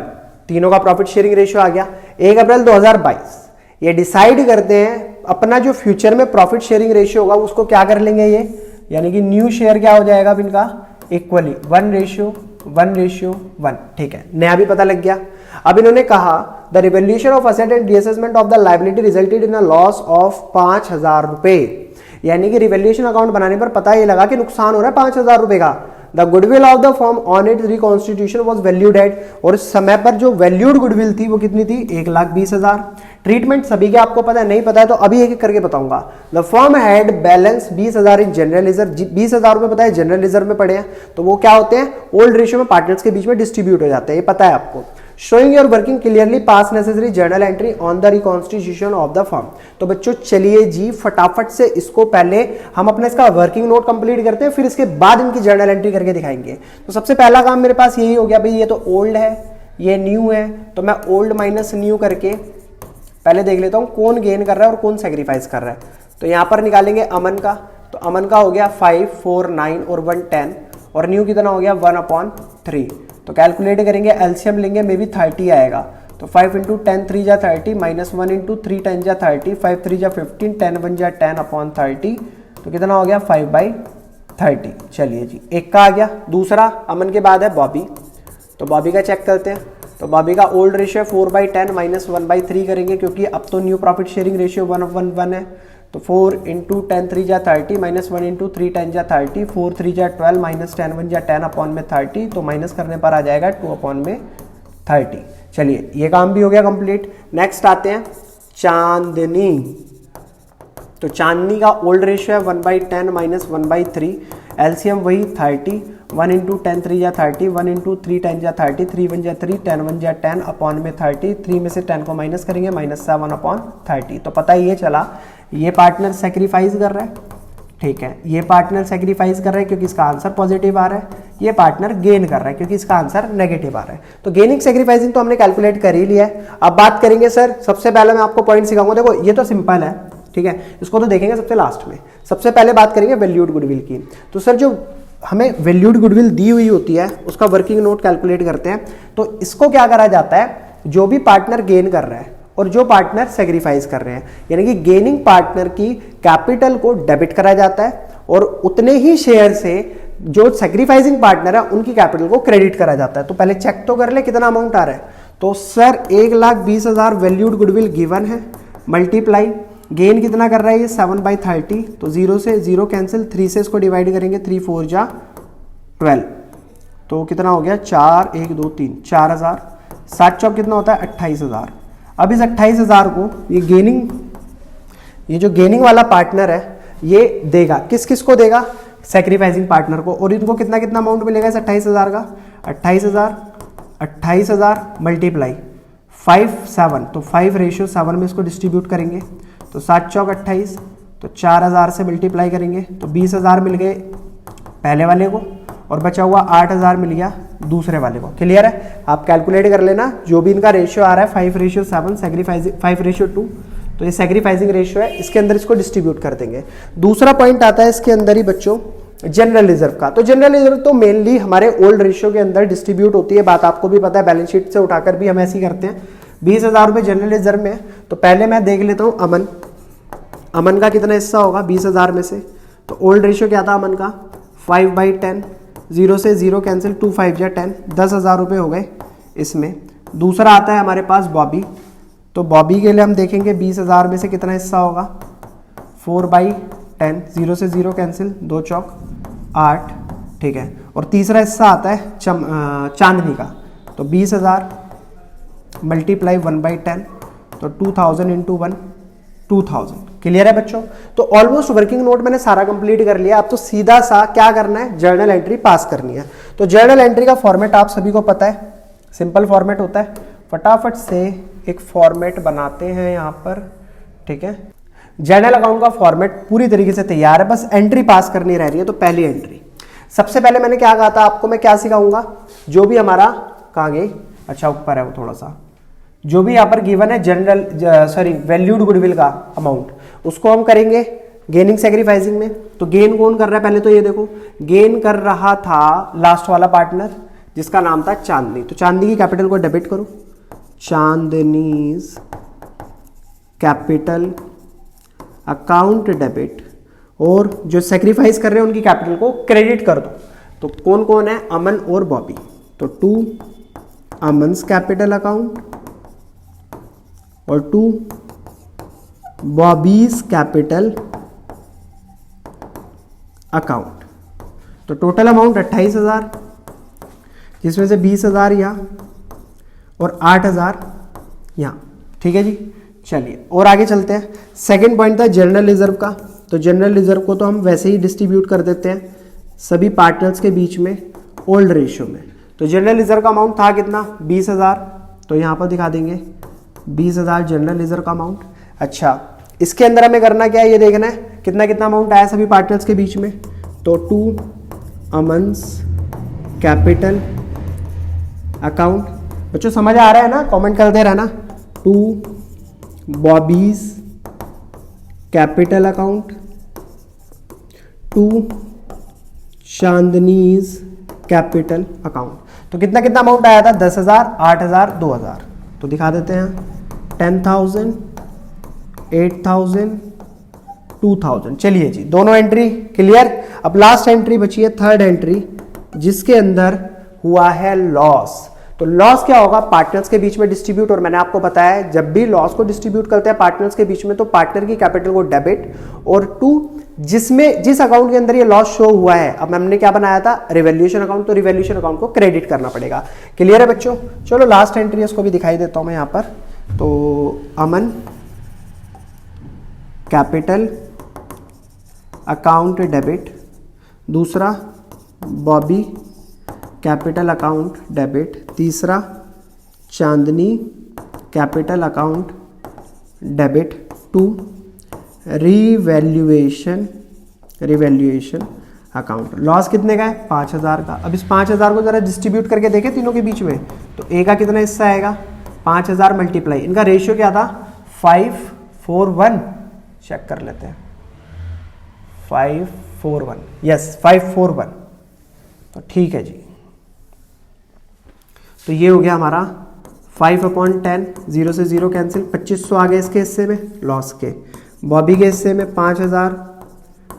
तीनों का प्रॉफिट शेयरिंग रेशियो आ गया। 1 अप्रैल 2022 ये डिसाइड करते हैं अपना जो फ्यूचर में प्रॉफिट शेयरिंग रेशियो होगा उसको क्या कर लेंगे ये, यानी कि न्यू शेयर क्या हो जाएगा इनका, इक्वली 1:1:1। ठीक है, नया भी पता लग गया। अब इन्होंने कहा the revaluation of asset and reassessment of the liability resulted in a loss of 5,000 रुपए, यानी कि रिवैल्यूएशन अकाउंट बनाने पर पता ये लगा कि नुकसान हो रहा है 5,000 रुपए का। The goodwill of the firm on it's reconstitution was valued at, और इस समय पर जो वैल्यूड गुडविल थी वो कितनी थी, 1,20,000। ट्रीटमेंट सभी के आपको पता है, नहीं पता है तो अभी एक एक करके बताऊंगा। The firm had balance 20,000 in general reserve, 20,000 रुपए पता है जनरल रिजर्व में पड़े हैं, तो वो क्या होते हैं, ओल्ड रेशियो में पार्टनर्स के बीच में डिस्ट्रीब्यूट हो जाते हैं, ये पता है आपको। Showing your working clearly pass necessary journal entry on the reconstitution of the firm. तो बच्चों चलिए जी फटाफट से इसको पहले हम अपना इसका वर्किंग नोट कंप्लीट करते हैं, फिर इसके बाद इनकी जर्नल एंट्री करके दिखाएंगे। तो सबसे पहला काम मेरे पास यही हो गया भाई, ये तो ओल्ड है ये न्यू है, तो मैं ओल्ड माइनस न्यू करके पहले देख लेता हूं कौन गेन कर रहा है और कौन सेक्रीफाइस कर रहा है। तो यहां पर निकालेंगे अमन का, तो अमन का हो गया 5, 4, 9 और 1, 10 और न्यू कितना हो गया 1/3। तो कैलकुलेट करेंगे, एलसीएम लेंगे, मे बी 30 आएगा। तो 5 × 10 3 जा 30 माइनस 1 × 3 10 जा 30, 5 3 जा 15, 10 1 जा 10/30। तो कितना हो गया 5/30। चलिए जी, एक का आ गया। दूसरा अमन के बाद है बॉबी, तो बॉबी का चेक करते हैं। तो बॉबी का ओल्ड रेशियो 4/10 माइनस 1/3 करेंगे क्योंकि अब तो न्यू प्रॉफिट शेयरिंग रेशियो 1/1 है। तो 4 × 10 3 जा 30 माइनस 1 × 3 10 जा 30, 4 3 जा 12 माइनस 10 1 जा 10/30। तो माइनस करने पर आ जाएगा 2/30। चलिए ये काम भी हो गया कंप्लीट। नेक्स्ट आते हैं चांदनी। तो चांदनी का ओल्ड रेशियो है 1/10 माइनस 1/3, एलसीएम वही 30, 1 × 10 3 जा 30, 1 × 3 10 जा 30, 3 1 जा 3, 10 1 जा 10/30, 3 में से 10 को माइनस करेंगे -7/30। तो पता ही ये चला ये पार्टनर सेक्रीफाइस कर रहा है, ठीक है, ये पार्टनर सेक्रीफाइस कर रहा है क्योंकि इसका आंसर पॉजिटिव आ रहा है, ये पार्टनर गेन कर रहा है क्योंकि इसका आंसर नेगेटिव आ रहा है। तो गेनिंग सेक्रीफाइसिंग तो हमने कैलकुलेट कर ही लिया है। अब बात करेंगे सर, सबसे पहले मैं आपको पॉइंट सिखाऊंगा, देखो ये तो सिंपल है, ठीक है, इसको तो देखेंगे सबसे लास्ट में। सबसे पहले बात करेंगे वैल्यूड गुडविल की। तो सर जो हमें वैल्यूड गुडविल दी हुई होती है उसका वर्किंग नोट कैलकुलेट करते हैं। तो इसको क्या करा जाता है, जो भी पार्टनर गेन कर रहा है और जो पार्टनर सेक्रीफाइस कर रहे हैं, यानी कि गेनिंग पार्टनर की कैपिटल को डेबिट करा जाता है और उतने ही शेयर से जो सेक्रीफाइसिंग पार्टनर है उनकी कैपिटल को क्रेडिट करा जाता है। तो पहले चेक तो कर ले कितना अमाउंट आ रहा है। तो सर 1,20,000 वैल्यूड गुडविल गिवन है, मल्टीप्लाई गेन कितना कर रहा है ये 7/30। तो 0 से 0 कैंसिल, 3 से इसको डिवाइड करेंगे, 3 4 जा 12। तो कितना हो गया 4 1 2 3 4,000। 7 चौक कितना होता है 28,000। अब इस 28,000 को ये जो गेनिंग वाला पार्टनर है ये देगा किस किस को देगा, सैक्रिफाइसिंग पार्टनर को। और इनको कितना कितना अमाउंट मिलेगा इस 28,000 का, 28,000 मल्टीप्लाई 5 7, तो 5:7 में इसको डिस्ट्रीब्यूट करेंगे तो 7 चौक 28, तो 4,000 से मल्टीप्लाई करेंगे तो 20,000 मिल गए पहले वाले को और बचा हुआ 8,000 मिल गया दूसरे वाले को। क्लियर है, आप कैलकुलेट कर लेना जो भी इनका रेशियो आ रहा है 5:7 सैक्रिफाइसिंग 5:2, तो ये सैक्रिफाइसिंग रेशियो है, इसके अंदर इसको डिस्ट्रीब्यूट कर देंगे। दूसरा पॉइंट आता है इसके अंदर ही बच्चों जनरल रिजर्व का। तो जनरल रिजर्व तो मेनली हमारे ओल्ड रेशियो के अंदर डिस्ट्रीब्यूट होती है, बात आपको भी पता है, बैलेंस शीट से उठाकर भी हम ऐसे ही करते हैं। 20,000 रुपये जनरल रिजर्व में, तो पहले मैं देख लेता हूँ अमन का कितना हिस्सा होगा 20,000 में से। तो ओल्ड रेशियो क्या था अमन का 5/10, 0 से 0 कैंसिल, 2 5 या 10, 10,000 रुपये हो गए इसमें। दूसरा आता है हमारे पास बॉबी, तो बॉबी के लिए हम देखेंगे 20,000 में से कितना हिस्सा होगा 4/10, 0 से 0 कैंसिल, 2 चौक 8, ठीक है। और तीसरा हिस्सा आता है चांदनी का, तो 20,000 मल्टीप्लाई 1/10, तो 2,000 इंटू 1 2,000। क्लियर है बच्चों, तो ऑलमोस्ट वर्किंग नोट मैंने सारा कंप्लीट कर लिया। अब तो सीधा सा क्या करना है, जर्नल एंट्री पास करनी है। तो जर्नल एंट्री का फॉर्मेट आप सभी को पता है, सिंपल फॉर्मेट होता है। फटाफट से एक फॉर्मेट बनाते हैं यहाँ पर, ठीक है। जर्नल अकाउंट का फॉर्मेट पूरी तरीके से तैयार है, बस एंट्री पास करनी रह रही है। तो पहली एंट्री, सबसे पहले मैंने क्या कहा था आपको, मैं क्या सिखाऊंगा, जो भी हमारा कहाँ गई, अच्छा ऊपर है वो थोड़ा सा, जो भी यहाँ पर गिवन है जनरल वैल्यूड गुडविल का अमाउंट, उसको हम करेंगे गेनिंग सैक्रिफाइसिंग में। तो गेन कौन कर रहा है, पहले तो ये देखो गेन कर रहा था लास्ट वाला पार्टनर जिसका नाम था चांदनी। तो चांदनी की कैपिटल को डेबिट करो, चांदनीज कैपिटल अकाउंट डेबिट, और जो सेक्रीफाइस कर रहे हैं उनकी कैपिटल को क्रेडिट कर दो। तो कौन कौन है, अमन और बॉबी, तो 2 अमन्स कैपिटल अकाउंट और 2 बॉबीज कैपिटल अकाउंट। तो टोटल अमाउंट 28,000, जिसमें से 20,000 यहाँ और 8,000 यहाँ, ठीक है जी। चलिए और आगे चलते हैं। सेकंड पॉइंट था जनरल रिजर्व का। तो जनरल रिजर्व को तो हम वैसे ही डिस्ट्रीब्यूट कर देते हैं सभी पार्टनर्स के बीच में ओल्ड रेशियो में। तो जनरल रिजर्व का अमाउंट था कितना 20,000, तो यहाँ पर दिखा देंगे 20,000 जनरल रिजर्व का अमाउंट। अच्छा, इसके अंदर हमें करना क्या है, ये देखना है कितना कितना अमाउंट आया सभी पार्टनर्स के बीच में। तो 2 अमन्स कैपिटल अकाउंट, बच्चों समझ आ रहा है ना, कमेंट करते रहना। 2 Bobby's capital account, 2 Chandni's capital account. तो कितना कितना अमाउंट आया था 10,000, 8,000, 2,000। तो दिखा देते हैं 10,000, 8,000, 2,000। चलिए जी, दोनों एंट्री क्लियर। अब लास्ट एंट्री बची है थर्ड एंट्री, जिसके अंदर हुआ है लॉस। तो लॉस क्या होगा, पार्टनर्स के बीच में डिस्ट्रीब्यूट। और मैंने आपको बताया है जब भी लॉस को डिस्ट्रीब्यूट करते हैं पार्टनर्स के बीच में तो पार्टनर की कैपिटल को डेबिट, और 2 जिस अकाउंट के अंदर ये लॉस शो हुआ है, अब हमने क्या बनाया था रिवैल्यूएशन अकाउंट, तो रिवैल्यूएशन अकाउंट को क्रेडिट करना पड़ेगा। क्लियर है बच्चों। चलो लास्ट एंट्री इसको भी दिखाई देता हूं मैं यहाँ पर। तो अमन कैपिटल अकाउंट डेबिट, दूसरा बॉबी कैपिटल अकाउंट डेबिट, तीसरा Chandni capital account debit, 2 revaluation account. Loss कितने का है 5,000 का। अब इस 5,000 को जरा डिस्ट्रीब्यूट करके देखें तीनों के बीच में, तो ए का कितना हिस्सा आएगा 5,000 मल्टीप्लाई, इनका रेशियो क्या था 5:1, चेक कर लेते हैं 5:1, यस 5:1। तो ठीक है जी, तो ये हो गया हमारा 5/10, 0 से 0 कैंसिल, 2500 आ गए इसके हिस्से में लॉस के। बॉबी के हिस्से में 5,000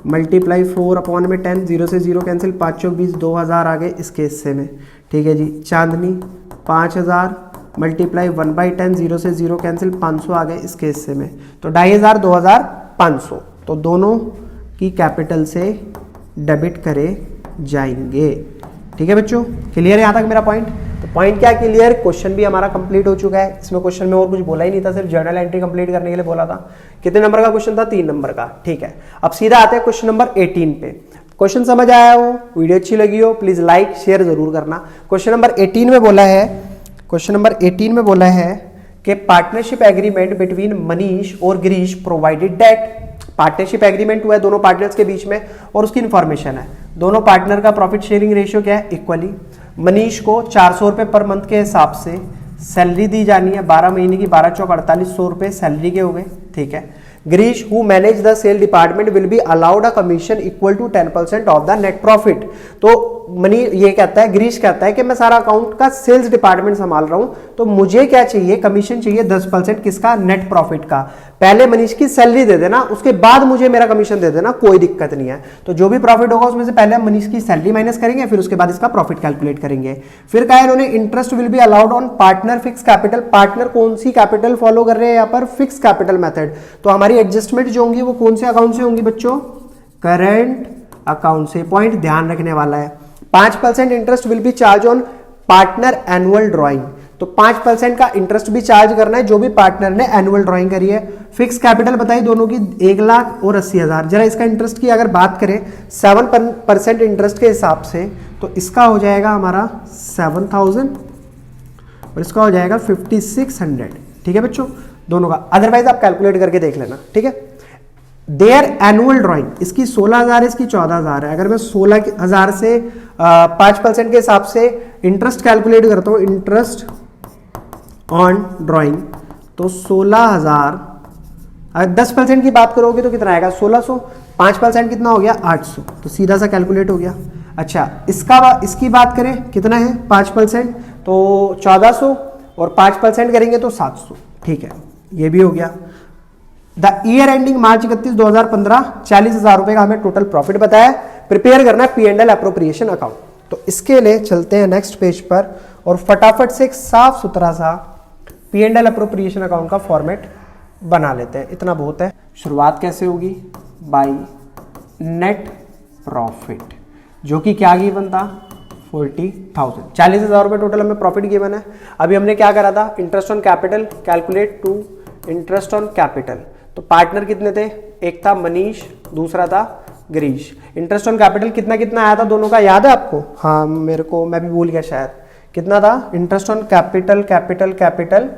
मल्टीप्लाई 4/10, 0 से 0 कैंसिल, 5 चौक 20, 2,000 आ गए इसके हिस्से में, ठीक है जी। चांदनी 5,000 मल्टीप्लाई 1/10, 0 से 0 कैंसिल, 500 आ गए इसके हिस्से में। तो 2,500, 2,000, 500, तो दोनों की कैपिटल से डेबिट करे जाएंगे। ठीक है बच्चों, क्लियर है यहाँ तक मेरा पॉइंट। तो पॉइंट क्या क्लियर, क्वेश्चन भी हमारा कंप्लीट हो चुका है। इसमें क्वेश्चन में और कुछ बोला ही नहीं था, सिर्फ जर्नल एंट्री कंप्लीट करने के लिए बोला था। कितने नंबर का क्वेश्चन था? 3 नंबर का। ठीक है, अब सीधा आते हैं क्वेश्चन नंबर 18 पे। क्वेश्चन समझ आया हो, वीडियो अच्छी लगी हो, प्लीज लाइक शेयर जरूर करना। क्वेश्चन नंबर 18 में बोला है, क्वेश्चन नंबर 18 में बोला है कि पार्टनरशिप एग्रीमेंट बिटवीन मनीष और Girish provided that, partnership agreement हुआ है दोनों पार्टनर्स के बीच में और उसकी इंफॉर्मेशन है। दोनों पार्टनर का प्रॉफिट शेयरिंग रेशियो क्या है? इक्वली। मनीष को 400 रुपए पर मंथ के हिसाब से सैलरी दी जानी है, 12 महीने की, 12 चौक 4800 रुपए सैलरी के हो गए। ठीक है, Girish who manage the sale department will be allowed a commission equal to 10% of the net profit. तो मनी ये कहता है, गिरीश कहता है कि मैं सारा अकाउंट का सेल्स डिपार्टमेंट संभाल रहा हूं, तो मुझे क्या चाहिए? कमीशन चाहिए 10%। किसका? नेट प्रॉफिट का। पहले मनीष की सैलरी दे देना, उसके बाद मुझे मेरा कमीशन दे देना, कोई दिक्कत नहीं है। तो जो भी प्रॉफिट होगा उसमें से पहले हम मनीष की सैलरी माइनस करेंगे, फिर उसके बाद इसका प्रॉफिट कैलकुलेट करेंगे। फिर कहा इन्होंने interest will be allowed on partner fix capital. Partner कौन सी कैपिटल फॉलो कर रहे हैं यहाँ पर? Fix capital method. तो हमारी एडजस्टमेंट जो होंगी वो कौन से अकाउंट से होंगी बच्चों? करंट अकाउंट से। पॉइंट ध्यान रखने वाला है। 5% interest will be charge on partner annual drawing. तो 5% का इंटरेस्ट भी चार्ज करना है जो भी पार्टनर ने एनुअल ड्राइंग करी है। फिक्स कैपिटल बताई दोनों की 1,80,000। जरा इसका इंटरेस्ट की अगर बात करें 7% इंटरेस्ट के हिसाब से, तो इसका हो जाएगा हमारा 7,000 और इसका हो जाएगा 5,600। ठीक है बच्चों, दोनों का। अदरवाइज आप कैलकुलेट करके देख लेना। ठीक है, देयर एनुअल ड्राइंग, इसकी 16,000 है, इसकी 14,000 है। अगर मैं 16,000 से 5% के हिसाब से इंटरेस्ट कैलकुलेट करता हूं, इंटरेस्ट ऑन ड्राइंग, तो 16,000, अगर 10% की बात करोगे तो कितना आएगा? 1,600। 5% कितना हो गया? 800। तो सीधा सा कैलकुलेट हो गया। अच्छा, इसकी बात करें, कितना है 5%? तो 1400 और 5% करेंगे तो 700। ठीक है, ये भी हो गया। द ईयर एंडिंग मार्च 31, 2015, 40,000 रुपए का हमें टोटल प्रॉफिट बताया। प्रिपेयर करना है P&L अप्रोप्रिएशन अकाउंट। तो इसके लिए चलते हैं नेक्स्ट पेज पर और फटाफट से एक साफ सुथरा सा P&L अप्रोप्रिएशन अकाउंट का फॉर्मेट बना लेते हैं। इतना बहुत है। शुरुआत कैसे होगी? बाई नेट प्रॉफिट, जो कि क्या गिवन था? 40,000। 40,000 रुपए टोटल हमें प्रॉफिट गिवन है। अभी हमने क्या करा था? Interest on capital calculate to interest on capital. तो पार्टनर कितने थे? एक था मनीष, दूसरा था गिरीश। इंटरेस्ट ऑन कैपिटल कितना कितना आया था दोनों का, याद है आपको? हाँ, मेरे को, मैं भी भूल गया शायद। कितना था इंटरेस्ट ऑन कैपिटल? कैपिटल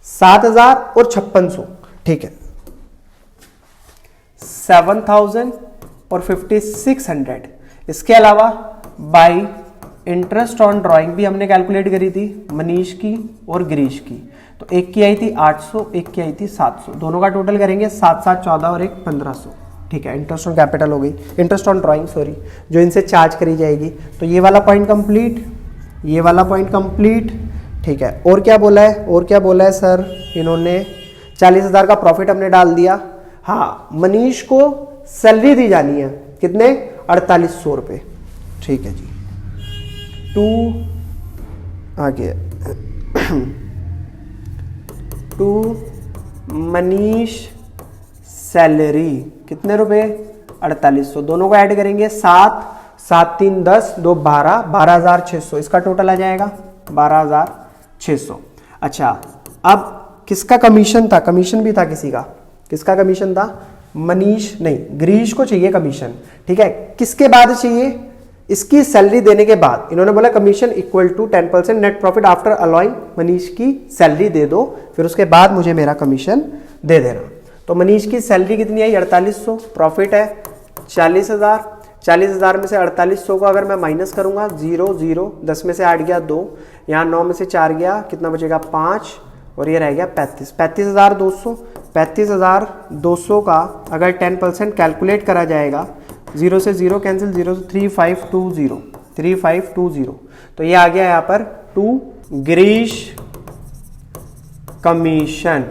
7,000 और 5600। ठीक है, 7,000 और 5,600। इसके अलावा बाई इंटरेस्ट ऑन ड्राइंग भी हमने कैलकुलेट करी थी, मनीष की और गिरीश की। तो एक की आई थी 800, एक की आई थी 700। दोनों का टोटल करेंगे 7,7 14 और एक 1,500। ठीक है, इंटरेस्ट ऑन कैपिटल हो गई, इंटरेस्ट ऑन ड्राइंग सॉरी, जो इनसे चार्ज करी जाएगी। तो ये वाला पॉइंट कंप्लीट, ये वाला पॉइंट कंप्लीट। ठीक है, और क्या बोला है? और क्या बोला है सर इन्होंने? 40,000 का प्रॉफिट हमने डाल दिया। हाँ, मनीष को सैलरी दी जानी है, कितने? 4,800 रुपए। ठीक है जी, आगे टू मनीष सैलरी कितने रुपए? 4,800। दोनों को ऐड करेंगे 7, 7 3 10, 2 12, 12,600। इसका टोटल आ जाएगा 12,600। अच्छा, अब किसका कमीशन था? कमीशन भी था किसी का। किसका कमीशन था? मनीष नहीं, गिरीश को चाहिए कमीशन। ठीक है, किसके बाद चाहिए? इसकी सैलरी देने के बाद। इन्होंने बोला commission equal to 10% net profit after allowing. Manish की सैलरी दे दो, फिर उसके बाद मुझे मेरा कमीशन दे देना। तो मनीष की सैलरी कितनी आई? 4,800। प्रॉफिट है 40,000। 40,000 में से 4,800 को अगर मैं माइनस करूंगा, 0 0, 10 में से 8 गया 2, यहाँ 9 में से 4 गया, कितना बचेगा? 5, और ये रह गया 35। 35,200। 35,200 का अगर 10% कैलकुलेट करा जाएगा, 0 से 0 कैंसिल, 0 से 3520, 3520। तो ये आ गया यहाँ पर 2 गिरीश कमीशन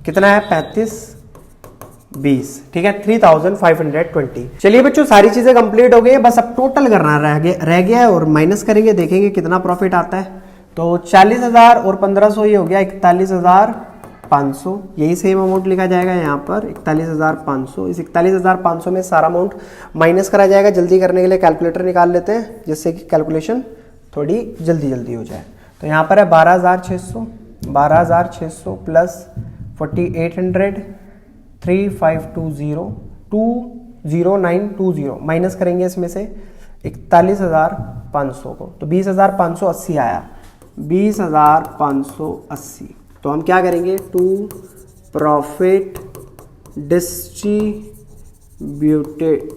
कितना है? 3520। ठीक है, 3,520। चलिए बच्चों, सारी चीजें कंप्लीट हो गई है, बस अब टोटल करना रह गया है और माइनस करेंगे, देखेंगे कितना प्रॉफिट आता है। तो 40,000 और 1,500 ये हो गया 41,500। यही सेम अमाउंट लिखा जाएगा यहाँ पर 41,500। इस 41,500 में सारा अमाउंट माइनस करा जाएगा। जल्दी करने के लिए कैलकुलेटर निकाल लेते हैं जिससे कि कैलकुलेशन थोड़ी जल्दी जल्दी हो जाए। तो यहाँ पर है 12,600 प्लस 4,800 3,520 20920 माइनस करेंगे इसमें से 41,500 को, तो 20,580 आया, 20,580। तो हम क्या करेंगे, टू प्रॉफिट डिस्ट्रीब्यूटेड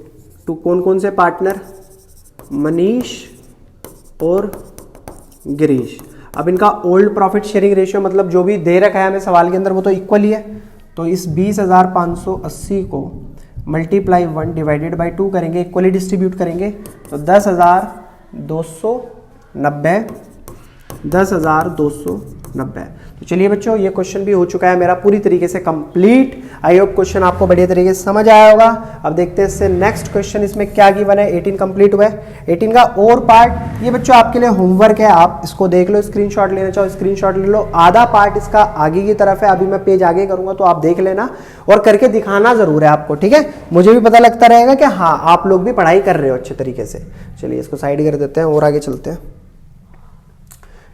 टू कौन कौन से पार्टनर, मनीष और गिरीश। अब इनका ओल्ड प्रॉफिट शेयरिंग रेशियो मतलब जो भी दे रखा है हमें सवाल के अंदर वो तो इक्वल ही है। तो इस 20,580 को मल्टीप्लाई 1 डिवाइडेड बाई 2 करेंगे, इक्वली डिस्ट्रीब्यूट करेंगे, तो 10,290 10,290। तो चलिए बच्चों, ये क्वेश्चन भी हो चुका है मेरा पूरी तरीके से कंप्लीट। आई होप क्वेश्चन आपको बढ़िया तरीके से समझ आया होगा। अब देखते हैं इससे नेक्स्ट क्वेश्चन, इसमें क्या गिवन है। 18 कंप्लीट हुआ है, 18 का और पार्ट ये बच्चों आपके लिए होमवर्क है, आप इसको देख लो, स्क्रीनशॉट लेना चाहो स्क्रीनशॉट ले लो। आधा पार्ट इसका आगे की तरफ है, अभी मैं पेज आगे करूंगा तो आप देख लेना और करके दिखाना जरूर है आपको, ठीक है। मुझे भी पता लगता रहेगा कि हाँ आप लोग भी पढ़ाई कर रहे हो अच्छे तरीके से। चलिए इसको साइड कर देते हैं और आगे चलते हैं।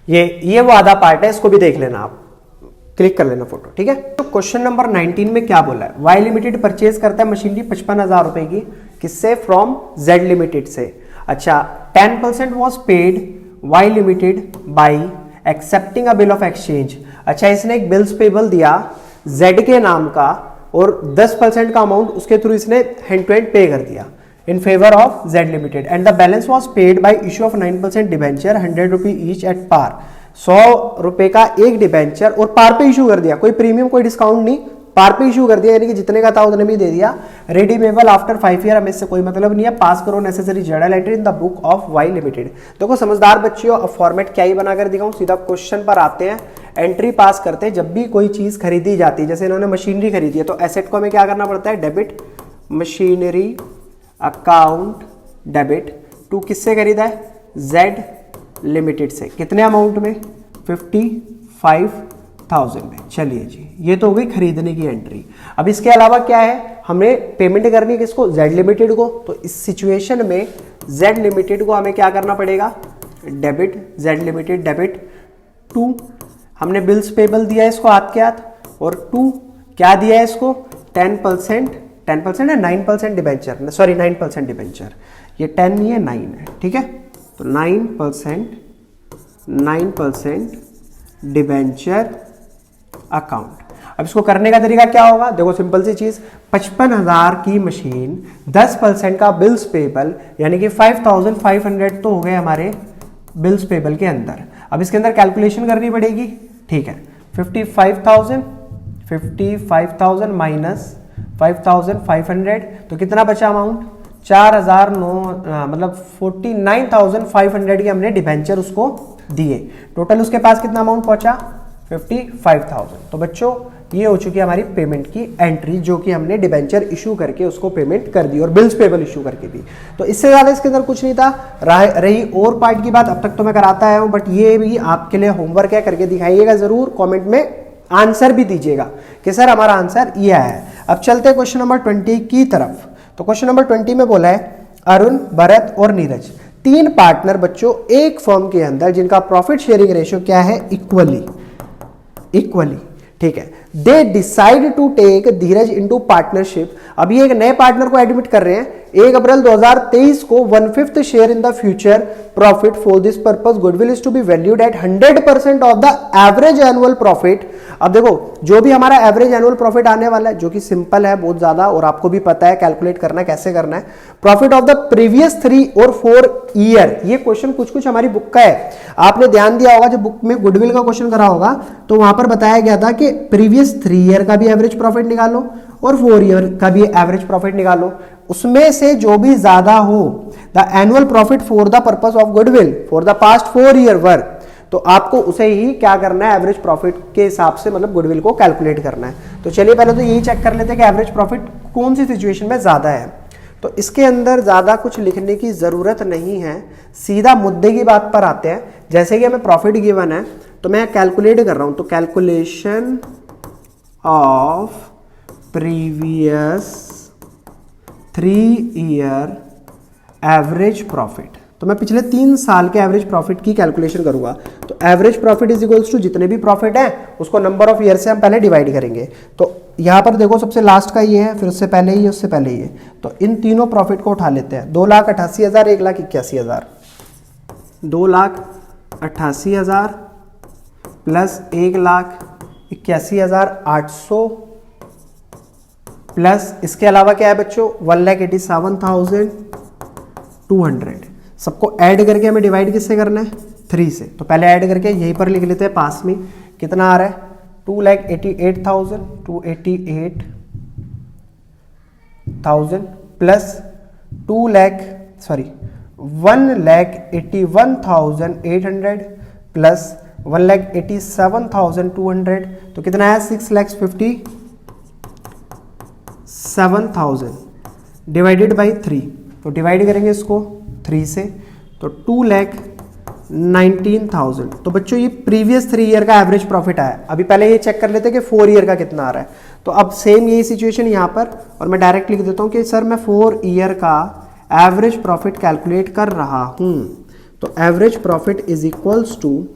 ये वो आधा पार्ट है, इसको भी देख लेना, आप क्लिक कर लेना फोटो, ठीक है। तो क्वेश्चन नंबर 19 में क्या बोला है, वाई लिमिटेड परचेज करता है मशीनरी 55,000 रुपए की, किससे, फ्रॉम जेड लिमिटेड से। अच्छा, 10% was paid Y limited by accepting a bill of exchange. अच्छा, इसने एक बिल्स पेबल दिया जेड के नाम का और 10% का अमाउंट उसके थ्रू इसने हैंड टू हैंड पे कर दिया in favor of Z Limited and the balance was paid by issue of 9% debenture 100 rupee each at par. 100 रुपए का एक डिबेंचर और पार पे इशू कर दिया, कोई प्रीमियम कोई डिस्काउंट नहीं, पार पे इशू कर दिया, यानी कि जितने का था उतने भी दे दिया। रिडीमेबल आफ्टर 5 ईयर, हमें इससे कोई मतलब नहीं है। पास करो necessary journal entry in the book of Y limited. देखो समझदार बच्चियों, अब फॉर्मेट क्या ही बनाकर दिखाऊं, सीधा क्वेश्चन पर आते हैं, एंट्री पास करते हैं। जब भी कोई चीज खरीदी जाती है, जैसे इन्होंने मशीनरी खरीदी है तो एसेट को हमें क्या करना पड़ता है, debit machinery account debit to किससे खरीदा है, जेड लिमिटेड से, कितने अमाउंट में, 55,000 में। चलिए जी, ये तो हो गई खरीदने की एंट्री। अब इसके अलावा क्या है, हमें पेमेंट करनी है किसको, जेड लिमिटेड को। तो इस सिचुएशन में जेड लिमिटेड को हमें क्या करना पड़ेगा, debit Z limited debit to, हमने बिल्स पेबल दिया है इसको हाथ के हाथ, और टू क्या दिया है इसको, 10% है 9% डिबेंचर, सॉरी 9% डिबेंचर, ये 10 नहीं है 9 है, ठीक है। तो 9% डिबेंचर अकाउंट। अब इसको करने का तरीका क्या होगा, देखो सिंपल सी चीज, 55,000 की मशीन, 10% का बिल्स पेबल, यानी कि 5,500 तो हो गए हमारे बिल्स पेबल के अंदर। अब इसके अंदर कैलकुलेशन करनी पड़ेगी, ठीक है। 55,000 माइनस 5,500, तो कितना बचा अमाउंट, 4,009 मतलब 49,500 के हमने डिबेंचर उसको दिए। टोटल उसके पास कितना अमाउंट पहुंचा, 55,000। तो बच्चों ये हो चुकी है हमारी पेमेंट की एंट्री, जो कि हमने डिबेंचर इशू करके उसको पेमेंट कर दी और बिल्स पेबल इशू करके दी। तो इससे ज्यादा इसके अंदर कुछ नहीं था। रही और पार्ट की बात, अब तक तो मैं कराता आया हूं, बट ये भी आपके लिए होमवर्क है, करके दिखाइएगा जरूर, कॉमेंट में आंसर भी दीजिएगा कि सर हमारा आंसर ये है। अब चलते हैं क्वेश्चन नंबर 20 की तरफ। तो क्वेश्चन नंबर 20 में बोला है, अरुण, भरत और नीरज, 3 पार्टनर बच्चों एक फर्म के अंदर, जिनका प्रॉफिट शेयरिंग रेशियो क्या है, इक्वली, ठीक है। They decide to take Dheeraj into partnership. अभी एक नए पार्टनर को एडमिट कर रहे हैं 1 अप्रैल 2023 को, 1/5 share in the future profit. For this purpose goodwill is to be valued at 100% of the average annual profit. अब देखो जो भी हमारा एवरेज एनुअल प्रॉफिट आने वाला है, जो कि सिंपल है बहुत ज्यादा, और आपको भी पता है कैलकुलेट करना कैसे करना है, प्रॉफिट ऑफ द प्रीवियस 3 और 4 ईयर। ये क्वेश्चन कुछ हमारी बुक का है, आपने ध्यान दिया होगा जब बुक में गुडविल का क्वेश्चन करा होगा तो वहां पर बताया गया था कि प्रीवियस 3 ईयर का भी एवरेज प्रॉफिट निकालो और 4 ईयर का भी एवरेज प्रॉफिट निकालो, उसमें से जो भी ज्यादा हो, the annual profit for the purpose of goodwill for the past 4 year work, तो आपको उसे ही क्या करना है, एवरेज प्रॉफिट के हिसाब से मतलब गुडविल को कैलकुलेट करना है। तो चलिए पहले तो यही चेक कर लेते हैं कि एवरेज प्रॉफिट कौन सी सिचुएशन में ज्यादा है। तो इसके अंदर ज्यादा कुछ लिखने की जरूरत नहीं है, सीधा मुद्दे की बात पर आते हैं। जैसे कि हमें प्रॉफिट गिवन है तो मैं कैलकुलेट कर रहा हूं, तो calculation of previous 3 year average profit, तो मैं पिछले 3 साल के एवरेज प्रॉफिट की कैलकुलेशन करूंगा। तो average profit is equals to जितने भी प्रॉफिट है उसको नंबर ऑफ ईयर से हम पहले डिवाइड करेंगे। तो यहाँ पर देखो सबसे लास्ट का ये है, फिर उससे पहले ही, उससे पहले ही है। तो इन तीनों प्रॉफिट को उठा लेते हैं, 2,88,000, 1,81,000। 2,88,000 प्लस 1,81,800 प्लस इसके अलावा क्या है बच्चों 1,87,200। सबको ऐड करके हमें डिवाइड किससे करना है 3 से। तो पहले ऐड करके यहीं पर लिख लेते हैं पास में, कितना आ रहा है 2,88,000 प्लस 1,81,800 प्लस 1,87,200। तो कितना है 6,57,000 डिवाइडेड बाई 3। तो डिवाइड करेंगे इसको 3 से, तो 2,19,000। तो बच्चों ये प्रीवियस 3 ईयर का एवरेज प्रॉफिट आया। अभी पहले ये चेक कर लेते हैं कि 4 ईयर का कितना आ रहा है। तो अब सेम यही सिचुएशन यहाँ पर, और मैं डायरेक्ट लिख देता हूँ कि सर मैं 4 ईयर का एवरेज प्रॉफिट कैलकुलेट कर रहा हूँ। तो average profit is equals to,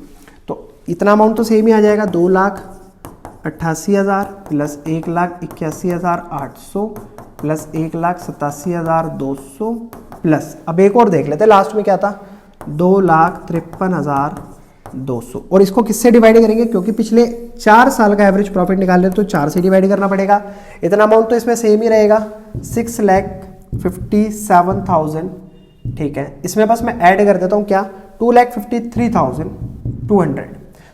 तो इतना अमाउंट तो सेम ही आ जाएगा 2,88,000 प्लस 1,81,800 प्लस 1,87,200 प्लस, अब एक और देख लेते हैं लास्ट में क्या था 2,53,200। और इसको किससे डिवाइड करेंगे, क्योंकि पिछले 4 साल का एवरेज प्रॉफिट निकाल रहे तो 4 से डिवाइड करना पड़ेगा। इतना अमाउंट तो इसमें सेम ही रहेगा 6,57,000। ठीक है, इसमें बस मैं ऐड कर देता हूँ क्या 2,53,200।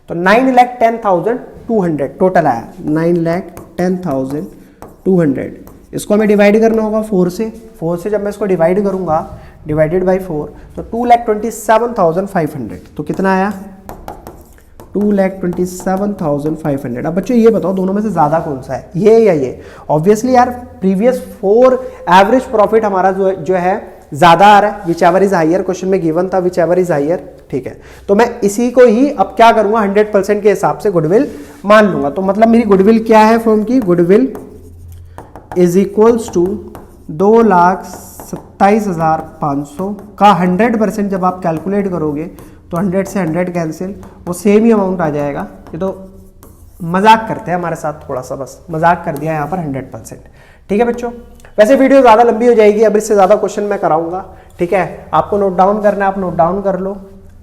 तो 9,10,200 टोटल आया, 9,10,200। इसको हमें डिवाइड करना होगा 4 से। 4 से जब मैं इसको डिवाइड करूंगा डिवाइडेड बाई 4, तो 2,27,500। तो कितना आया 2,27,500। अब बच्चों ये बताओ दोनों में से ज्यादा कौन सा है, ये या ये? ऑब्वियसली यार प्रीवियस 4 एवरेज प्रॉफिट हमारा जो है ज्यादा आ रहा है, whichever is higher. Question में गिवन था विच एवर इज हायर। ठीक है, तो मैं इसी को ही अब क्या करूंगा 100% के हिसाब से गुडविल मान लूंगा। तो मतलब मेरी गुडविल क्या है फर्म की, गुडविल इज इक्वल्स टू 2,27,500 का 100% जब आप कैलकुलेट करोगे तो 100 से 100 कैंसिल, वो सेम ही अमाउंट आ जाएगा। ये तो मजाक करते हैं हमारे साथ, थोड़ा सा बस मजाक कर दिया यहाँ पर 100%। ठीक है बच्चों, वैसे वीडियो ज़्यादा लंबी हो जाएगी, अब इससे ज़्यादा क्वेश्चन मैं कराऊंगा। ठीक है, आपको नोट डाउन करना है आप नोट डाउन कर लो,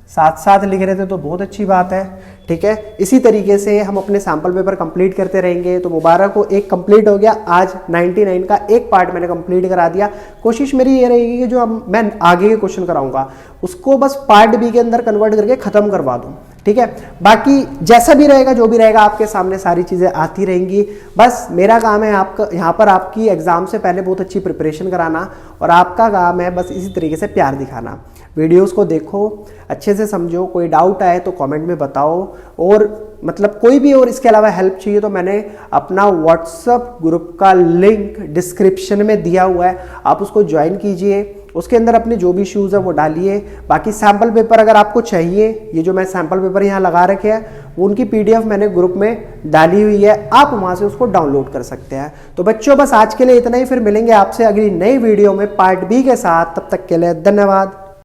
साथ साथ लिख रहे थे तो बहुत अच्छी बात है। ठीक है, इसी तरीके से हम अपने सैंपल पेपर कंप्लीट करते रहेंगे। तो मुबारक हो, एक कंप्लीट हो गया। आज 99 का एक पार्ट मैंने कंप्लीट करा दिया। कोशिश मेरी ये रहेगी कि जो मैं आगे के क्वेश्चन कराऊंगा उसको बस पार्ट बी के अंदर कन्वर्ट करके खत्म करवा दूं। ठीक है, बाकी जैसा भी रहेगा जो भी रहेगा आपके सामने सारी चीज़ें आती रहेंगी। बस मेरा काम है आपका यहाँ पर आपकी एग्जाम से पहले बहुत अच्छी प्रिपरेशन कराना, और आपका काम है बस इसी तरीके से प्यार दिखाना। वीडियोस को देखो, अच्छे से समझो, कोई डाउट आए तो कमेंट में बताओ, और मतलब कोई भी और इसके अलावा हेल्प चाहिए तो मैंने अपना व्हाट्सएप ग्रुप का लिंक डिस्क्रिप्शन में दिया हुआ है, आप उसको ज्वाइन कीजिए। उसके अंदर अपने जो भी इश्यूज़ है वो डालिए। बाकी सैम्पल पेपर अगर आपको चाहिए, ये जो मैं सैम्पल पेपर यहाँ लगा रखे हैं वो उनकी PDF मैंने ग्रुप में डाली हुई है, आप वहाँ से उसको डाउनलोड कर सकते हैं। तो बच्चों बस आज के लिए इतना ही, फिर मिलेंगे आपसे अगली नई वीडियो में पार्ट बी के साथ। तब तक के लिए धन्यवाद।